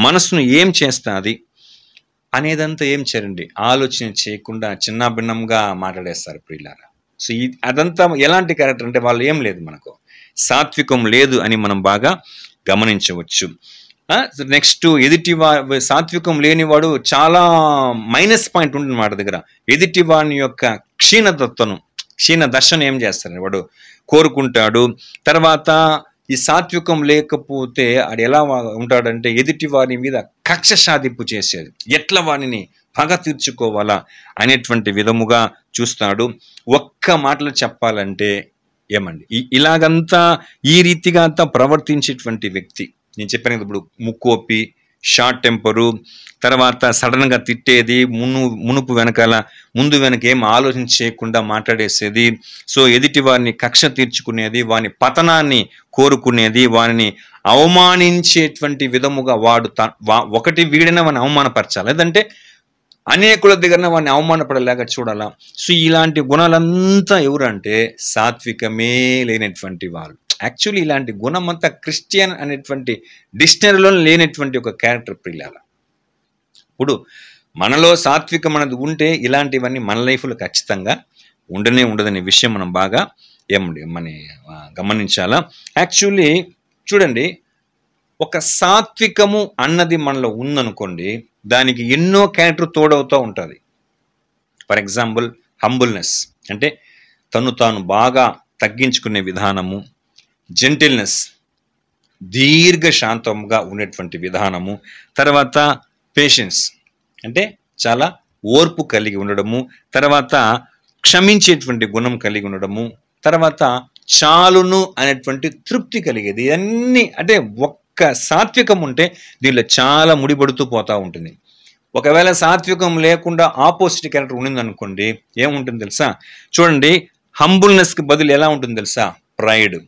మనసును ఏం చేస్తుంది అనేదంతా ఏం చేయండి ఆలోచన చేయకుండా చిన్న భిన్నంగా మాట్లాడేస్తారు ప్రియులారా. సో అదంతా ఎలాంటి క్యారెక్టర్ అంటే వాళ్ళు ఏం లేదు, మనకు సాత్వికం లేదు అని మనం బాగా గమనించవచ్చు. నెక్స్ట్ సాత్వికం లేనివాడు చాలా మైనస్ పాయింట్ ఉంటుంది వాడి దగ్గర. ఎదుటి వాని యొక్క క్షీణ దశను ఏం చేస్తాడు వాడు కోరుకుంటాడు. తర్వాత ఈ సాత్వికం లేకపోతే అది ఎలా ఉంటాడంటే ఎదుటి వారి మీద కక్ష సాధింపు చేసేది, ఎట్లా వాడిని పగ తీర్చుకోవాలా అనేటువంటి విధముగా చూస్తాడు. ఒక్క మాటలు చెప్పాలంటే ఏమండి ఇలాగంతా ఈ రీతిగా అంతా ప్రవర్తించేటువంటి వ్యక్తి, నేను చెప్పాను కదా ఇప్పుడు ముక్కోపి, షార్ట్ టెంపరు, తర్వాత సడన్గా తిట్టేది, మునుపు వెనకాల ముందు వెనక ఏం ఆలోచన చేయకుండా మాట్లాడేసేది. సో ఎదుటి వారిని కక్ష తీర్చుకునేది, వాని పతనాన్ని కోరుకునేది, వారిని అవమానించేటువంటి విధముగా ఒకటి వీడిన వాడిని అవమానపరచాలి, లేదంటే అనేకుల దగ్గర వాడిని అవమానపడలేక చూడాలా. సో ఇలాంటి గుణాలంతా ఎవరంటే సాత్వికమే లేనటువంటి వాళ్ళు. యాక్చువల్లీ ఇలాంటి గుణం అంతా క్రిస్టియన్ అనేటువంటి డిక్షనరీలో లేనటువంటి ఒక క్యారెక్టర్ ప్రియులారా. ఇప్పుడు మనలో సాత్వికం అనేది ఉంటే ఇలాంటివన్నీ మన లైఫ్లో ఖచ్చితంగా ఉండదనే విషయం మనం బాగా గమనించాలా. యాక్చువల్లీ చూడండి, ఒక సాత్వికము అన్నది మనలో ఉందనుకోండి, దానికి ఎన్నో క్యారెక్టర్ తోడవుతూ ఉంటుంది. ఫర్ ఎగ్జాంపుల్ హంబుల్నెస్ అంటే తను తాను బాగా తగ్గించుకునే విధానము, జెంటిల్నెస్, దీర్ఘశాంతంగా ఉండేటువంటి విధానము, తర్వాత పేషెన్స్ అంటే చాలా ఓర్పు కలిగి ఉండడము, తర్వాత క్షమించేటువంటి గుణం కలిగి ఉండడము, తర్వాత చాలును అనేటువంటి తృప్తి కలిగేది. ఇవన్నీ అంటే ఒక్క సాత్వికం ఉంటే దీనిలో చాలా ముడిపడుతూ పోతూ ఉంటుంది. ఒకవేళ సాత్వికం లేకుండా ఆపోజిట్ క్యారెక్టర్ ఉండిందనుకోండి, ఏముంటుంది తెలుసా? చూడండి, హంబుల్నెస్కి బదులు ఎలా ఉంటుంది తెలుసా? ప్రైడ్.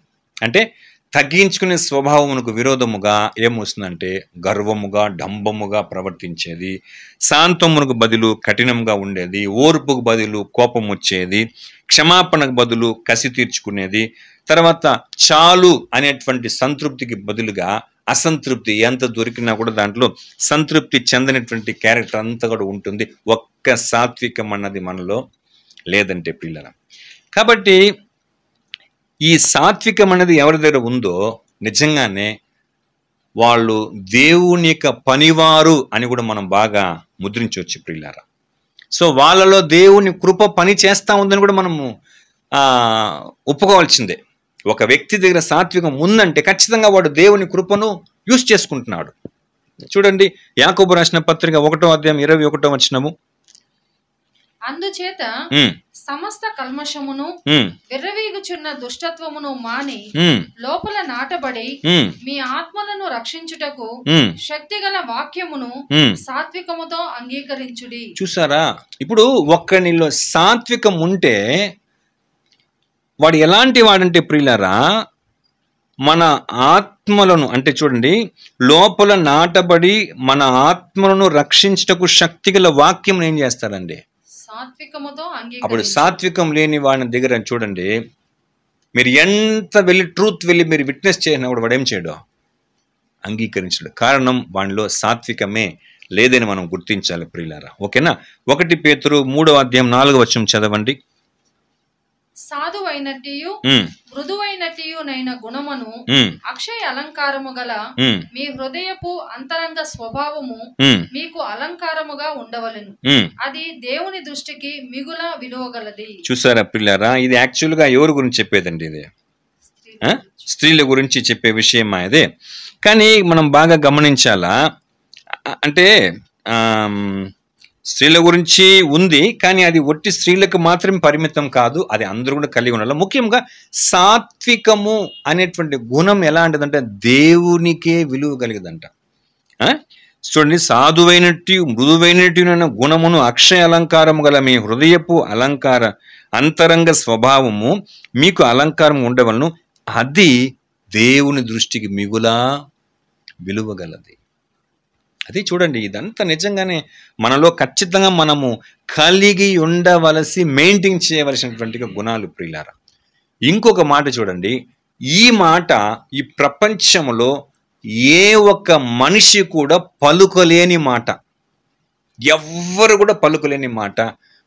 అంటే తగ్గించుకునే స్వభావమునకు విరోధముగా ఏమొస్తుందంటే గర్వముగా, డంబముగా ప్రవర్తించేది. శాంతమునకు బదులు కఠినంగా ఉండేది, ఓర్పుకు బదులు కోపం వచ్చేది, క్షమాపణకు బదులు కసి తీర్చుకునేది, తర్వాత చాలు అనేటువంటి సంతృప్తికి బదులుగా అసంతృప్తి, ఎంత దొరికినా కూడా దాంట్లో సంతృప్తి చెందనటువంటి క్యారెక్టర్ అంతా కూడా ఉంటుంది. ఒక్క సాత్వికం అన్నది మనలో లేదంటే పిల్లల. కాబట్టి ఈ సాత్వికం అనేది ఎవరి దగ్గర ఉందో నిజంగానే వాళ్ళు దేవుని యొక్క పనివారు అని కూడా మనం బాగా ముద్రించవచ్చు ప్రియులారా. సో వాళ్ళలో దేవుని కృప పని చేస్తూ ఉందని కూడా మనము ఒప్పుకోవాల్సిందే. ఒక వ్యక్తి దగ్గర సాత్వికం ఉందంటే ఖచ్చితంగా వాడు దేవుని కృపను యూజ్ చేసుకుంటున్నాడు. చూడండి, యాకోబు రాసిన పత్రిక 1వ అధ్యాయం 21వ వచనము. అందుచేత సమస్త కల్మషమును విర్రవీగుచున్న దుష్టత్వమును మాని లోపల నాటబడి మీ ఆత్మలను రక్షించుటకు శక్తిగల వాక్యమును సాత్వికముతో అంగీకరించుడి. చూసారా, ఇప్పుడు ఒక్కనిలో సాత్వికం ఉంటే వాడు ఎలాంటి వాడంటే ప్రియులారా, మన ఆత్మలను అంటే చూడండి, లోపల నాటబడి మన ఆత్మలను రక్షించుటకు శక్తిగల వాక్యం ఏం చేస్తారండి? అప్పుడు సాత్వికం లేని వాడి దగ్గర చూడండి, మీరు ఎంత వెళ్ళి ట్రూత్ వెళ్ళి మీరు విట్నెస్ చేసినప్పుడు వాడు ఏం చేయడు? అంగీకరించడు. కారణం వాడిలో సాత్వికమే లేదని మనం గుర్తించాలి ప్రియులారా. ఓకేనా? 1 పేతురు 3వ అధ్యాయం 4వ వచనం చదవండి. సాధువైనట్టియు మృదువైనట్టియునైన గుణమును అక్షయ అలంకారము గల మీ హృదయపు అంతరంగ స్వభావము మీకు అలంకారముగా ఉండవలెను. అది దేవుని దృష్టికి మిగుల విలువగలది. చూసారా పిల్లారా, ఇది యాక్చువల్ గా ఎవరి గురించి చెప్పేదండి? ఇది స్త్రీల గురించి చెప్పే విషయం అదే. కానీ మనం బాగా గమనించాలా అంటే స్త్రీల గురించి ఉంది, కానీ అది ఒట్టి స్త్రీలకు మాత్రమే పరిమితం కాదు, అది అందరూ కూడా కలిగి ఉండాలి. ముఖ్యంగా సాత్వికము అనేటువంటి గుణం ఎలాంటిదంటే దేవునికే విలువ కలిగదంట. చూడండి, సాధువైనట్టు మృదువైనట్టు గుణమును అక్షయ అలంకారము గల మీ హృదయపు అలంకార అంతరంగ స్వభావము మీకు అలంకారం ఉండవలను, అది దేవుని దృష్టికి మిగులా విలువగలది. అది చూడండి, ఇదంతా నిజంగానే మనలో ఖచ్చితంగా మనము కలిగి ఉండవలసి మెయింటైన్ చేయవలసినటువంటి గుణాలు ప్రియులారా. ఇంకొక మాట చూడండి, ఈ మాట ఈ ప్రపంచంలో ఏ ఒక్క మనిషి కూడా పలుకలేని మాట, ఎవ్వరు కూడా పలుకలేని మాట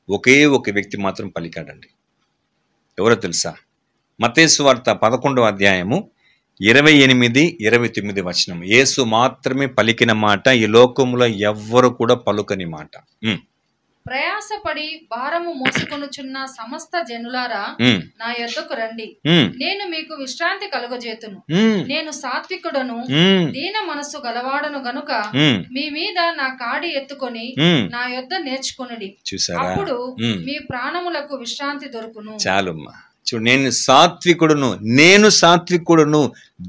ఒకే ఒక వ్యక్తి మాత్రం పలికాడండి. ఎవరో తెలుసా? మత్తయి సువార్త 11వ అధ్యాయము 28, 29 వచనం. యేసు మాత్రమే పలికిన మాట, ఈ లోకంలో ఎవ్వరు కూడా పలుకని మాట. ప్రయాసపడి భారము మోసుకొనుచున్న సమస్త జనులారా నా యొద్దకు రండి, నేను మీకు విశ్రాంతి కలుగజేతును. నేను సాత్వికుడను దీన మనస్సు గలవాడను గనుక మీ మీద నా కాడి ఎత్తుకొని నా యొద్ద నేర్చుకొనుడి, అప్పుడు మీ ప్రాణములకు విశ్రాంతి దొరుకును. చాలుమ్మా, చూడు, నేను సాత్వికుడును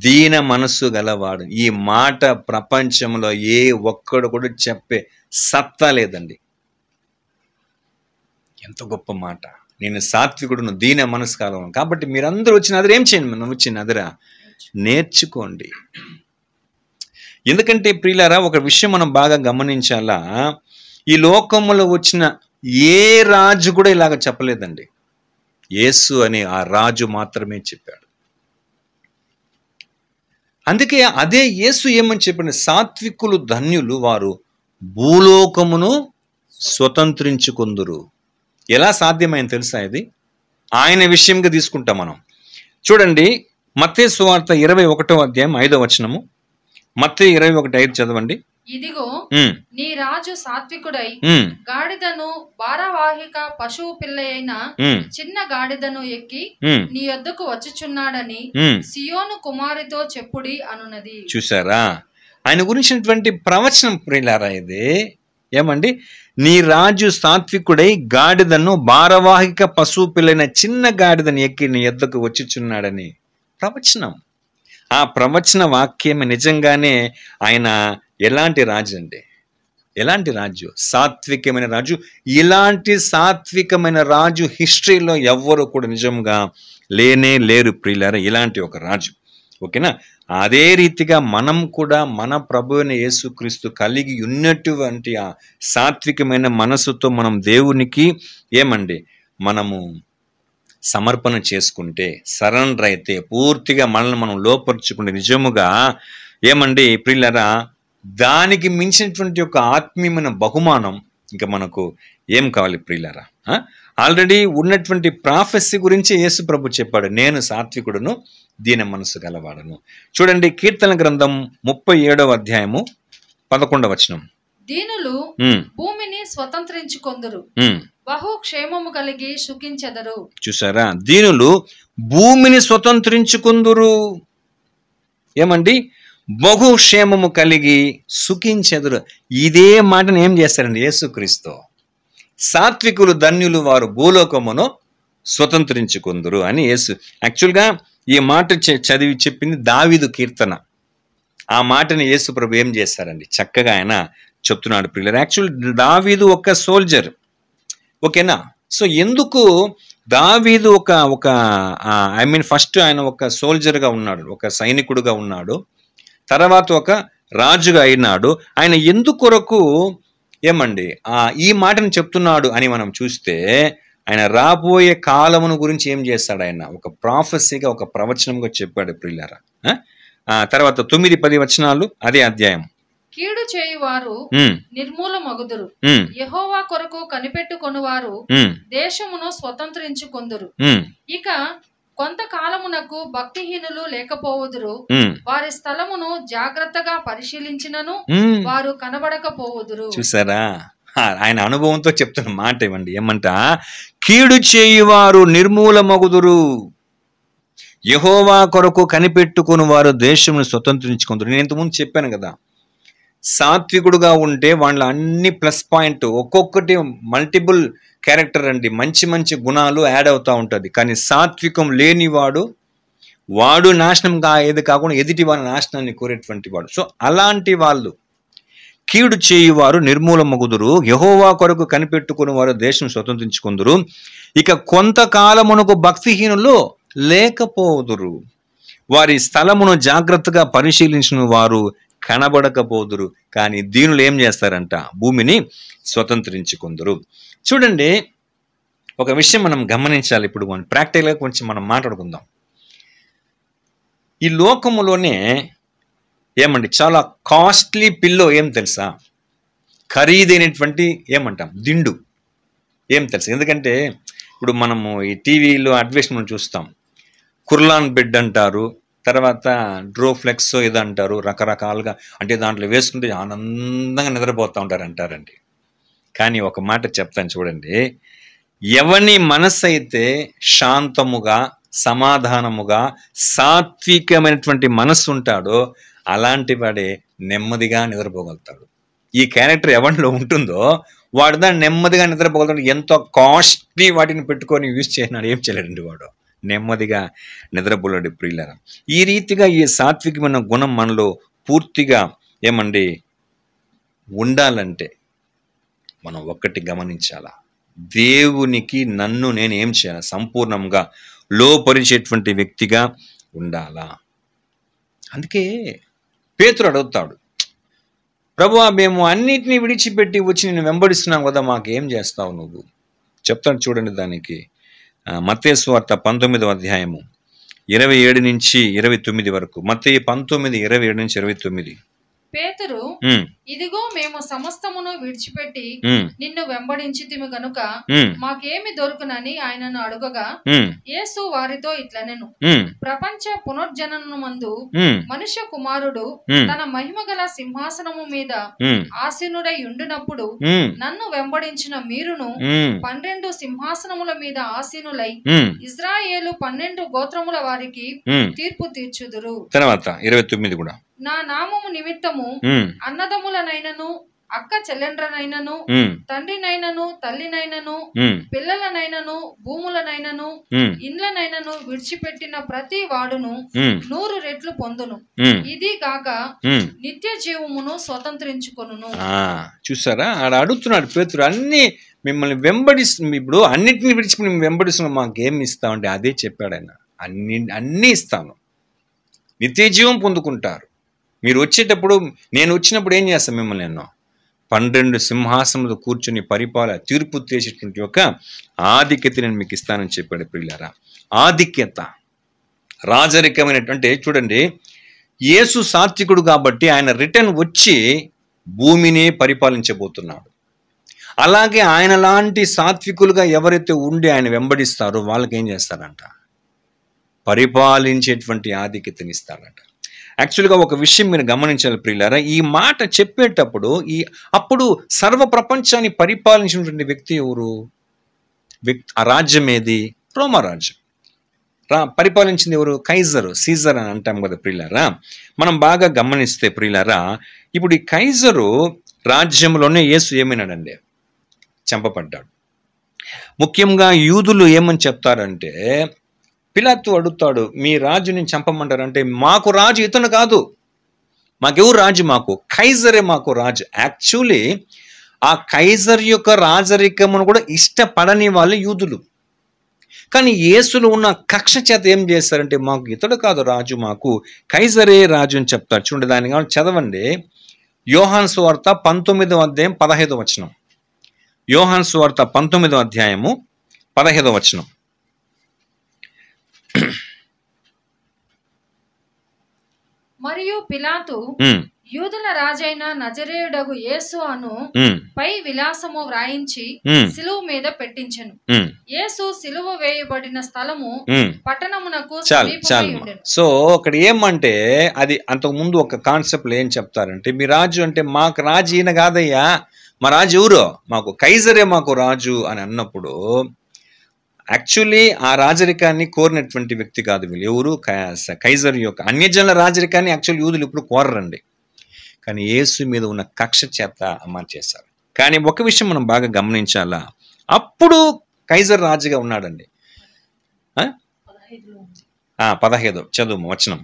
దీన మనస్సు గలవాడు. ఈ మాట ప్రపంచంలో ఏ ఒక్కడు కూడా చెప్పే సత్తా లేదండి. ఎంత గొప్ప మాట! నేను సాత్వికుడును దీన మనస్సు కలవాడు. కాబట్టి మీరందరూ వచ్చిన అదర ఏం చేయండి? మనం వచ్చిన అదర నేర్చుకోండి. ఎందుకంటే ప్రియులారా, ఒక విషయం మనం బాగా గమనించాలా, ఈ లోకంలో వచ్చిన ఏ రాజు కూడా ఇలాగ చెప్పలేదండి. యేసు అనే ఆ రాజు మాత్రమే చెప్పాడు. అందుకే అదే యేసు ఏమని చెప్పండి, సాత్వికులు ధన్యులు, వారు భూలోకమును స్వతంత్రించుకొందురు. ఎలా సాధ్యమైంది తెలుసా? ఇది ఆయన విషయంగా తీసుకుంటాం మనం. చూడండి, మత్తయి సువార్త 21వ అధ్యాయం 5వ వచనము. మత్తయి 21:5 చదవండి. ఇదిగో ఉమ్, నీ రాజు సాత్వికుడై ఉమ్, గాడిదను భారవాహిక పశువు పిల్ల అయిన ఉమ్, చిన్న గాడిదను ఎక్కి ఉమ్, నీ యొద్దకు వచ్చుచున్నాడని ఉమ్. సియోను కుమారితో చెప్పుడి అనున్నది. చూసారా, ఆయన గురించినటువంటి ప్రవచనం ప్రియులారా ఇది. ఏమండి, నీ రాజు సాత్వికుడై గాడిదను భారవాహిక పశువు పిల్లైన చిన్న గాడిదను ఎక్కి నీ యొద్దకు వచ్చుచున్నాడని ప్రవచనం. ఆ ప్రవచన వాక్యమే నిజంగానే ఆయన ఎలాంటి రాజు అండి, ఎలాంటి రాజు, సాత్వికమైన రాజు. ఇలాంటి సాత్వికమైన రాజు హిస్టరీలో ఎవ్వరు కూడా నిజంగా లేనే లేరు ప్రియులారా, ఇలాంటి ఒక రాజు. ఓకేనా. అదే రీతిగా మనం కూడా మన ప్రభు అయిన యేసుక్రీస్తు కలిగి ఉన్నటువంటి ఆ సాత్వికమైన మనసుతో మనం దేవునికి ఏమండి మనము సమర్పణ చేసుకుంటే, సరెండర్ అయితే, పూర్తిగా మనల్ని మనం లోపరుచుకుంటే నిజముగా ఏమండి ప్రియులారా, దానికి మించినటువంటి ఒక ఆత్మీయమైన బహుమానం ఇంకా మనకు ఏం కావాలి ప్రియులారా. ఆల్రెడీ ఉన్నటువంటి ప్రాఫెసీ గురించి యేసు ప్రభు చెప్పాడు, నేను సాత్వికుడును దీన మనసు గలవాడను. చూడండి, కీర్తన గ్రంథం 37వ అధ్యాయము 11వ వచనం. దీనులు భూమిని స్వతంత్రించుకొందురు, బహు క్షేమము కలిగి సుఖించెదరు. చూసారా, దీనులు భూమిని స్వతంత్రించుకుందురు. ఏమండి, బహుక్షేమము కలిగి సుఖించెదరు. ఇదే మాటను ఏం చేస్తారండి యేసుక్రీస్తు, సాత్వికులు ధన్యులు వారు భూలోకమును స్వతంత్రించుకుందురు అని యేసు. యాక్చువల్గా ఈ మాట చదివి చెప్పింది దావీదు కీర్తన. ఆ మాటని యేసు ప్రభు ఏం చేస్తారండి చక్కగా ఆయన చెప్తున్నాడు ప్రియులారా. యాక్చువల్ దావీదు ఒక సోల్జర్, ఓకేనా. సో ఎందుకు దావీదు ఒక ఐ మీన్ ఫస్ట్ ఆయన ఒక సోల్జర్గా ఉన్నాడు, ఒక సైనికుడుగా ఉన్నాడు, తర్వాత ఒక రాజుగా అయినాడు. ఆయన ఎందుకొరకు ఏమండి ఈ మాటను చెప్తున్నాడు అని మనం చూస్తే, ఆయన రాబోయే కాలమును గురించి ఏం చేస్తాడు, ఆయన ఒక ప్రాఫెసీగా ఒక ప్రవచనంగా చెప్పాడు ప్రియులారా. తర్వాత 9-10 వచనాలు అదే అధ్యాయం. కీడు చేయువారు నిర్మూలమగుదురు, యెహోవా కొరకు కనిపెట్టుకొనువారు దేశమును స్వతంత్రించుకొందురు. ఇక కొంతకాలమునకు భక్తిహీనులు లేకపోవుదురు, వారి స్థలమును జాగ్రత్తగా పరిశీలించినను వారు కనబడకపోవుదురు. చూసారా, ఆయన అనుభవంతో చెప్తున్న మాట ఇవ్వండి. ఏమంట, కీడు చేయువారు నిర్మూలమగుదురు, యెహోవా కొరకు కనిపెట్టుకుని వారు దేశమును స్వతంత్రించుకుంటారు. నేను ఇంతకుముందు చెప్పాను కదా, సాత్వికుడుగా ఉంటే వాళ్ళ అన్ని ప్లస్ పాయింట్, ఒక్కొక్కటి మల్టిపుల్ క్యారెక్టర్ అండి, మంచి మంచి గుణాలు యాడ్ అవుతూ ఉంటుంది. కానీ సాత్వికం లేనివాడు వాడు నాశనం ఏది కాకుండా ఎదుటి వారి నాశనాన్ని కోరేటువంటి వాడు. సో అలాంటి వాళ్ళు కీడు చేయువారు నిర్మూలమగుదురు, యెహోవా కొరకు కనిపెట్టుకుని వారు దేశం స్వతంత్రించుకుందురు. ఇక కొంతకాలమునకు భక్తిహీనులు లేకపోదురు, వారి స్థలమును జాగ్రత్తగా పరిశీలించిన వారు కనబడకపోదురు. కానీ దీనులు ఏం చేస్తారంట, భూమిని స్వతంత్రించుకుందరు. చూడండి, ఒక విషయం మనం గమనించాలి. ఇప్పుడు మనం ప్రాక్టికల్గా కొంచెం మనం మాట్లాడుకుందాం. ఈ లోకములోనే ఏమండి చాలా కాస్ట్లీ పిల్లో ఏం తెలుసా, ఖరీదైనటువంటి ఏమంటాం దిండు ఏం తెలుసా. ఎందుకంటే ఇప్పుడు మనము ఈ టీవీలో అడ్వర్టైజ్మెంట్ చూస్తాం, కుర్లాన్ బెడ్ అంటారు, తర్వాత డ్రోఫ్లెక్స్ ఇది అంటారు, రకరకాలుగా. అంటే దాంట్లో వేసుకుంటే ఆనందంగా నిద్రపోతూ ఉంటారు అంటారండి. కానీ ఒక మాట చెప్తాను చూడండి, ఎవని మనసు అయితే శాంతముగా సమాధానముగా సాత్వికమైనటువంటి మనస్సు ఉంటాడో అలాంటి వాడే నెమ్మదిగా నిద్రపోగలుగుతాడు. ఈ క్యారెక్టర్ ఎవరిలో ఉంటుందో వాడు దాన్ని నెమ్మదిగా నిద్రపోగలుగుతాడు. ఎంతో కాస్ట్లీ వాటిని పెట్టుకొని యూజ్ చేసినాడు, ఏం చేయలేడండి వాడు, నెమ్మదిగా నిద్రపోలేడు ప్రియులారా. ఈ రీతిగా ఈ సాత్వికమైన గుణం మనలో పూర్తిగా ఏమండి ఉండాలంటే మనం ఒక్కటి గమనించాలా, దేవునికి నన్ను నేను ఏం చేయాలి, సంపూర్ణంగా లోపరిచేటువంటి వ్యక్తిగా ఉండాలా. అందుకే పేతురు అడుగుతాడు, ప్రభువా మేము అన్నిటినీ విడిచిపెట్టి వచ్చి నేను వెంబడిస్తున్నాం కదా, మాకేం చేస్తావు నువ్వు. చెప్తాడు చూడండి దానికి. మత్తయి సువార్త 19వ అధ్యాయము 27 నుంచి 29 వరకు. మత్తయి 19:27 నుంచి 29. పేతురు, ఉమ్, ఇదిగో మేము సమస్తమును విడిచిపెట్టి ఉమ్, నిన్ను వెంబడించితిమి గనుక ఉమ్, మాకేమి దొరుకునని ఆయనను అడుగగా, ఉమ్, యేసు వారితో ఇట్లనెను, ఉమ్, ప్రపంచ పునర్జననమందు ఉమ్, మనుష్య కుమారుడు ఉమ్, తన మహిమ గల సింహాసనము మీద ఉమ్, ఆసీనుడై ఉండినప్పుడు ఉమ్, నన్ను వెంబడించిన మీరును ఉమ్, 12 సింహాసనముల మీద ఆసీనులై ఉమ్, ఇజ్రాయేలు 12 గోత్రముల వారికి ఉమ్. తీర్పు తీర్చుదురు. తర్వాత 29 కూడా. నా నామము నిమిత్తము ఉమ్, అన్నదమ్ములనైనను అక్క చెల్లెండ్రనైనను ఉమ్, తండ్రినైనను తల్లినైనను ఉమ్, పిల్లలనైనను భూములనైనను ఉమ్, ఇండ్లనైనను విడిచిపెట్టిన ప్రతి వాడును ఉమ్, 100 రెట్లు పొందును. ఉమ్, ఇది కాక ఉమ్. నిత్య జీవమును స్వతంత్రించుకొనును. చూసారా, ఆడ అడుగుతున్నాడు పేతురు, అన్ని మిమ్మల్ని వెంబడిస్తుంది, ఇప్పుడు అన్నిటిని విడిచిపోయి మేము వెంబడిస్తున్నాం, మాకేం ఇస్తామంటే అదే చెప్పాడు ఆయన, అన్నీ ఇస్తాను, నిత్య జీవం పొందుకుంటారు. మీరు వచ్చేటప్పుడు, నేను వచ్చినప్పుడు ఏం చేస్తాను మిమ్మల్ని, నేను 12 సింహాసనంలో కూర్చుని తీర్పు చేసేటువంటి ఒక ఆధిక్యత నేను మీకు ఇస్తానని చెప్పాడు ప్రియులారా. ఆధిక్యత, రాజరికమైనటువంటి, చూడండి, యేసు సాత్వికుడు కాబట్టి ఆయన రిటర్న్ వచ్చి భూమిని పరిపాలించబోతున్నాడు. అలాగే ఆయన లాంటి సాత్వికులుగా ఎవరైతే ఉండి ఆయన వెంబడిస్తారో వాళ్ళకి ఏం చేస్తారంట, పరిపాలించేటువంటి ఆధిక్యతని ఇస్తాడంట. యాక్చువల్గా ఒక విషయం మీరు గమనించాలి ప్రియులారా, ఈ మాట చెప్పేటప్పుడు అప్పుడు సర్వ ప్రపంచాన్ని పరిపాలించినటువంటి వ్యక్తి ఎవరు? ఆ రాజ్యం ఏది? రోమా రాజ్యం. పరిపాలించింది ఎవరు? కైజరు, సీజర్ అని అంటాం కదా ప్రియులారా. మనం బాగా గమనిస్తే ప్రియులారా, ఇప్పుడు ఈ కైజరు రాజ్యంలోనే యేసు ఏమైనాడండి, చంపబడ్డాడు. ముఖ్యంగా యూదులు ఏమని చెప్తారంటే, పిలాతు అడుగుతాడు, మీ రాజుని చంపమంటారంటే, మాకు రాజు ఇతను కాదు, మాకెవరు రాజు, మాకు కైజరే మాకు రాజు. యాక్చువల్లీ ఆ కైజర్ యొక్క రాజరికమును కూడా ఇష్టపడని వాళ్ళు యూదులు. కానీ యేసులో ఉన్న కక్ష చేత ఏం చేస్తారంటే, మాకు ఇతడు కాదు రాజు, మాకు కైజరే రాజు అని చెప్తారు. చూడండి, దాని కావాలి చదవండి. యోహాను సువార్త 19వ అధ్యాయం 15వ వచనం. యోహాను సువార్త 19వ అధ్యాయము 15వ వచనం. మరియు పిలాతు యూదుల రాజైన నజరేయుడగు యేసు అను పై విలాసము వ్రాయించి సిలువ మీద పెట్టించెను. యేసు సిలువ వేయబడిన స్థలము పట్టణమునకు సమీపమై ఉండెను. సో అక్కడ ఏమంటే, అది అంతకు ముందు ఒక కాన్సెప్ట్ ఏం చెప్తారంటే, మీ రాజు అంటే మాకు రాజు ఈయన కాదయ్యా, మా రాజు ఎవరు, మాకు కైజరే మాకు రాజు అని అన్నప్పుడు, యాక్చువల్లీ ఆ రాజరికాన్ని కోరినటువంటి వ్యక్తి కాదు వీళ్ళు. ఎవరు? కైజర్ యొక్క అన్యజనుల రాజరికాన్ని యాక్చువల్ యూదులు ఇప్పుడు కోరరండి, కానీ యేసు మీద ఉన్న కక్ష చేత అమలు చేశారు. కానీ ఒక విషయం మనం బాగా గమనించాలా, అప్పుడు కైజర్ రాజుగా ఉన్నాడండి. 15 చదువు వచనం.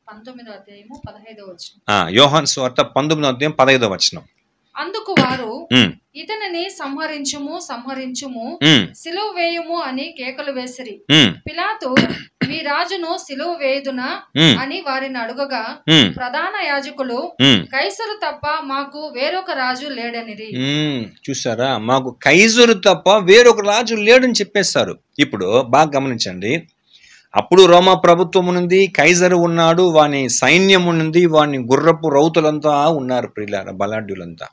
19వ అధ్యాయము 15వ వచనం. యోహాను సువార్త 19వ అధ్యాయం 15వ వచనం. అందుకు వారు, ఇతనిని సంహరించుము సంహరించుము, సిలువ వేయుము అని కేకలు వేసిరి. పిలాతు, మీ రాజును సిలువ వేయుదునా అని వారిని అడుగగా, ప్రధాన యాజకులు, కైసరు తప్ప మాకు వేరొక రాజు లేడనిరి. చూసారా, మాకు కైసరు తప్ప వేరొక రాజు లేడని చెప్పేస్తారు. ఇప్పుడు బాగా గమనించండి, అప్పుడు రోమా ప్రభుత్వం ఉంది, కైజరు ఉన్నాడు, వాని సైన్యం ఉంది, వాని గుర్రపు రౌతులంతా ఉన్నారు ప్రియులారా, బలాఢ్యులంతా.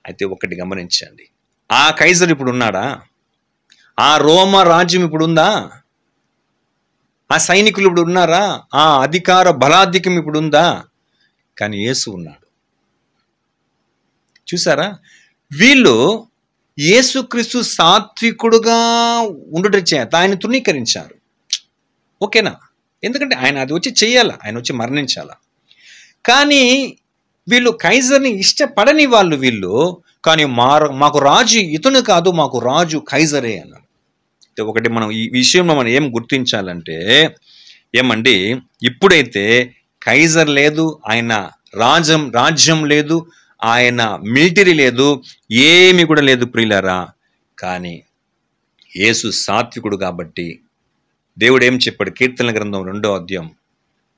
అయితే ఒకటి గమనించండి, ఆ కైజర్ ఇప్పుడు ఉన్నాడా? ఆ రోమా రాజ్యం ఇప్పుడు ఉందా? ఆ సైనికులు ఇప్పుడు ఉన్నారా? ఆ అధికార బలాధిక్యం ఇప్పుడు ఉందా? కానీ యేసు ఉన్నాడు. చూసారా, వీళ్ళు యేసుక్రీస్తు సాత్వికుడుగా ఉండుట చేత ఆయన తృణీకరించారు. ఓకేనా? ఎందుకంటే ఆయన అది వచ్చి చెయ్యాలా, ఆయన వచ్చి మరణించాలా. కానీ వీళ్ళు కైజర్ని ఇష్టపడని వాళ్ళు వీళ్ళు. కానీ మాకు రాజు ఇతను కాదు, మాకు రాజు కైజరే అన్నారు. ఒకటి మనం ఈ విషయంలో మనం ఏం గుర్తించాలంటే, ఏమండి, ఇప్పుడైతే కైజర్ లేదు, ఆయన రాజ్యం లేదు, ఆయన మిలిటరీ లేదు, ఏమి కూడా లేదు ప్రియులారా. కానీ యేసు సాత్వికుడు కాబట్టి దేవుడు ఏం చెప్పాడు? కీర్తనల గ్రంథం 2వ అధ్యాయం,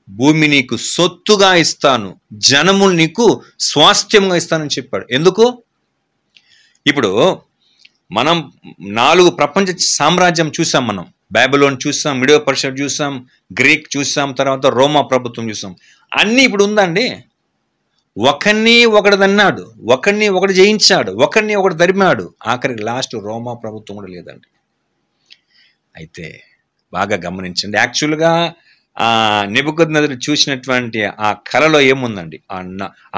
భూమి నీకు సొత్తుగా ఇస్తాను, జనములు నీకు స్వాస్థ్యంగా ఇస్తానని చెప్పాడు. ఎందుకు? ఇప్పుడు మనం 4 ప్రపంచ సామ్రాజ్యం చూసాం, మనం బైబిలోన్ చూసాం, మీడియో పర్షియా చూసాం, గ్రీక్ చూసాం, తర్వాత రోమా ప్రభుత్వం చూసాం. అన్నీ ఇప్పుడు ఉందండి? ఒకరిని ఒకడు తన్నాడు, ఒకరిని ఒకడు జయించాడు, ఒకరిని ఒకడు తరిమాడు, ఆఖరికి లాస్ట్ రోమా ప్రభుత్వం కూడా లేదండి. అయితే బాగా గమనించండి, యాక్చువల్గా ఆ నెబుకద్నెజరు చూసినటువంటి ఆ కళలో ఏముందండి,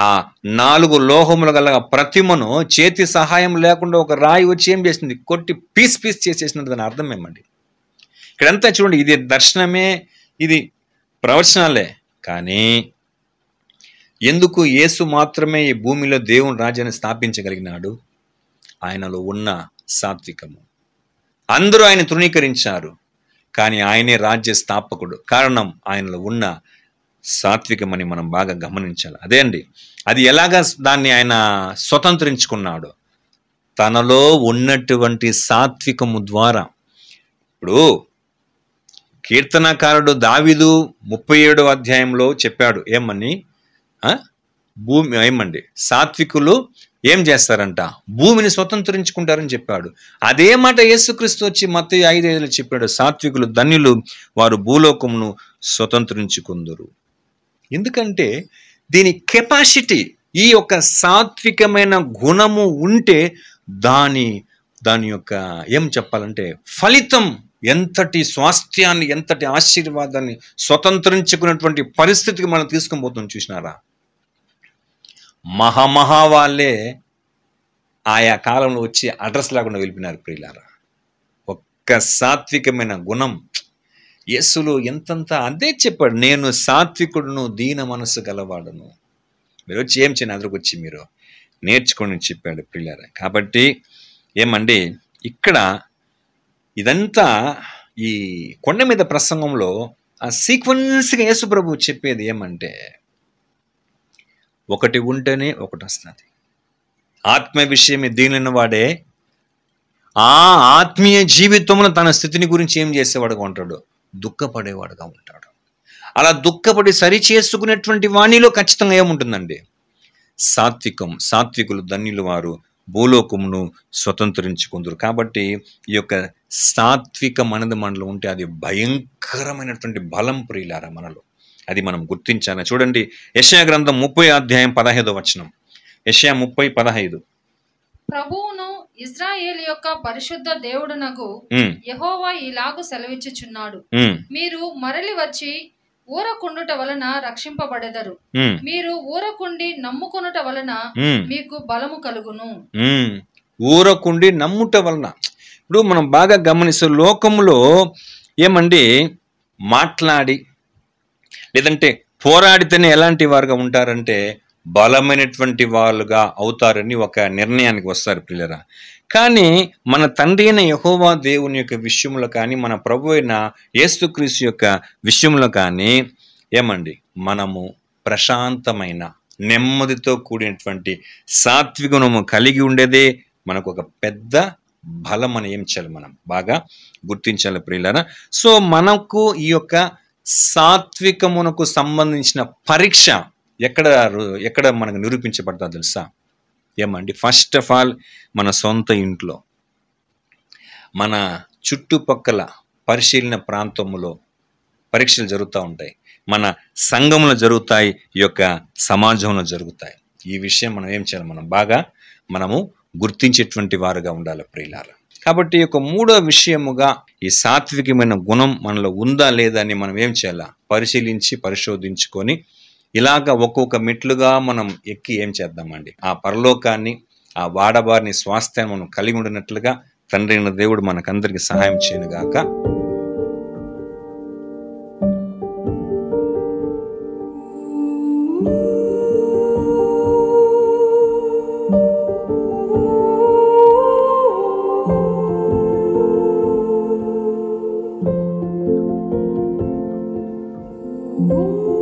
ఆ 4 లోహములు గల ప్రతిమను చేతి సహాయం లేకుండా ఒక రాయి వచ్చి ఏం చేసింది, కొట్టి పీస్ చేసేసినట్టు. దాని అర్థం ఏమండి? ఇక్కడంతా చూడండి, ఇది దర్శనమే, ఇది ప్రవచనాలే. కానీ ఎందుకు యేసు మాత్రమే ఈ భూమిలో దేవుని రాజ్యాన్ని స్థాపించగలిగినాడు? ఆయనలో ఉన్న సాత్వికము. అందరూ ఆయన తృణీకరించారు, కానీ ఆయనే రాజ్య స్థాపకుడు. కారణం ఆయనలో ఉన్న సాత్వికమని మనం బాగా గమనించాలి. అదే అండి, అది ఎలాగా దాన్ని ఆయన స్వతంత్రించుకున్నాడు? తనలో ఉన్నటువంటి సాత్వికము ద్వారా. ఇప్పుడు కీర్తనకారుడు దావీదు 37వ అధ్యాయంలో చెప్పాడు ఏమని, భూమి ఏమండి, సాత్వికులు ఏం చేస్తారంట, భూమిని స్వతంత్రించుకుంటారని చెప్పాడు. అదే మాట యేసుక్రీస్తు వచ్చి మత్తయి 5:5 చెప్పాడు, సాత్వికులు ధన్యులు, వారు భూలోకమును స్వతంత్రించుకుందురు. ఎందుకంటే దీని కెపాసిటీ, ఈ యొక్క సాత్వికమైన గుణము ఉంటే దాని యొక్క ఏం చెప్పాలంటే ఫలితం ఎంతటి స్వాస్థ్యాన్ని, ఎంతటి ఆశీర్వాదాన్ని స్వతంత్రించుకున్నటువంటి పరిస్థితికి మనం తీసుకొని పోతాం. చూసినారా? మహా వాళ్ళే ఆయా కాలంలో వచ్చి అడ్రస్ లేకుండా వెళ్ళిపోయినారు ప్రియులారా. ఒక్క సాత్వికమైన గుణం యేసులో ఎంతంత అదే చెప్పాడు, నేను సాత్వికుడును, దీన మనసు గలవాడును. మీరు వచ్చి ఏం చేయని అదరికి వచ్చి మీరు నేర్చుకొని చెప్పాడు ప్రియులారా. కాబట్టి ఏమండి, ఇక్కడ ఇదంతా ఈ కొండ మీద ప్రసంగంలో ఆ సీక్వెన్స్గా యేసు ప్రభు చెప్పేది ఏమంటే, ఒకటి ఉంటేనే ఒకటి వస్తుంది. ఆత్మ విషయమే దీనిన వాడే ఆ ఆత్మీయ జీవితంలో తన స్థితిని గురించి ఏం చేసేవాడుగా ఉంటాడు, దుఃఖపడేవాడుగా ఉంటాడు. అలా దుఃఖపడి సరి చేసుకునేటువంటి వాణిలో ఖచ్చితంగా ఏముంటుందండి, సాత్వికం. సాత్వికులు ధన్యులు, వారు భూలోకమును స్వతంత్రించుకుందరు. కాబట్టి ఈ యొక్క సాత్వికం అనేది మనలో ఉంటే అది భయంకరమైనటువంటి బలం ప్రియులారా మనలో. అది మనం గుర్తించాలి. చూడండి, యెషయా గ్రంథం 30వ అధ్యాయం 15వ వచనం. యెషయా 30:15. ప్రభువును ఇశ్రాయేలు యొక్క పరిశుద్ధ దేవుడునగు యెహోవా ఇలాగు సెలవిచ్చుచున్నాడు, మీరు మరలి వచ్చి ఊరకుండుట వలన రక్షింపబడెదరు, మీరు ఊరకుండి నమ్ముకొనుట వలన మీకు బలము కలుగును. ఊరకుండి నమ్ముట వలన. ఇప్పుడు మనం బాగా గమనిస్తే లోకములో ఏమండి, మాట్లాడి లేదంటే పోరాడితేనే ఎలాంటి వారుగా ఉంటారంటే బలమైనటువంటి వాళ్ళుగా అవుతారని ఒక నిర్ణయానికి వస్తారు పిల్లరా. కానీ మన తండ్రి అయిన యెహోవా దేవుని యొక్క విషయంలో కానీ, మన ప్రభు అయిన యేసుక్రీస్తు యొక్క విషయంలో కానీ ఏమండి, మనము ప్రశాంతమైన నెమ్మదితో కూడినటువంటి సాత్వికము కలిగి ఉండేదే మనకు ఒక పెద్ద బలం అని ఏం చేయాలి, మనం బాగా గుర్తించాలి ప్రియులారా. సో మనకు ఈ యొక్క సాత్వికమునకు సంబంధించిన పరీక్ష ఎక్కడ మనకు నిరూపించబడతా తెలుసా? ఏమండి, ఫస్ట్ ఆఫ్ ఆల్ మన సొంత ఇంట్లో, మన చుట్టుపక్కల పరిశీలన ప్రాంతంలో పరీక్షలు జరుగుతూ ఉంటాయి, మన సంఘంలో జరుగుతాయి, ఈ యొక్క సమాజంలో జరుగుతాయి. ఈ విషయం మనం ఏం చేయాలి, మనము గుర్తించేటువంటి వారుగా ఉండాలి ప్రియులారా. కాబట్టి ఈ యొక్క 3వ విషయముగా ఈ సాత్వికమైన గుణం మనలో ఉందా లేదా అని మనం ఏం చేయాలా, పరిశీలించి పరిశోధించుకొని ఇలాగ ఒక్కొక్క మెట్లుగా మనం ఎక్కి ఏం చేద్దామండి, ఆ పరలోకాన్ని, ఆ వాడబారిని, స్వాస్థ్యాన్ని మనం కలిగి ఉండినట్లుగా తండ్రి అయిన దేవుడు మనకందరికి సహాయం చేయనుగాక. Ooh.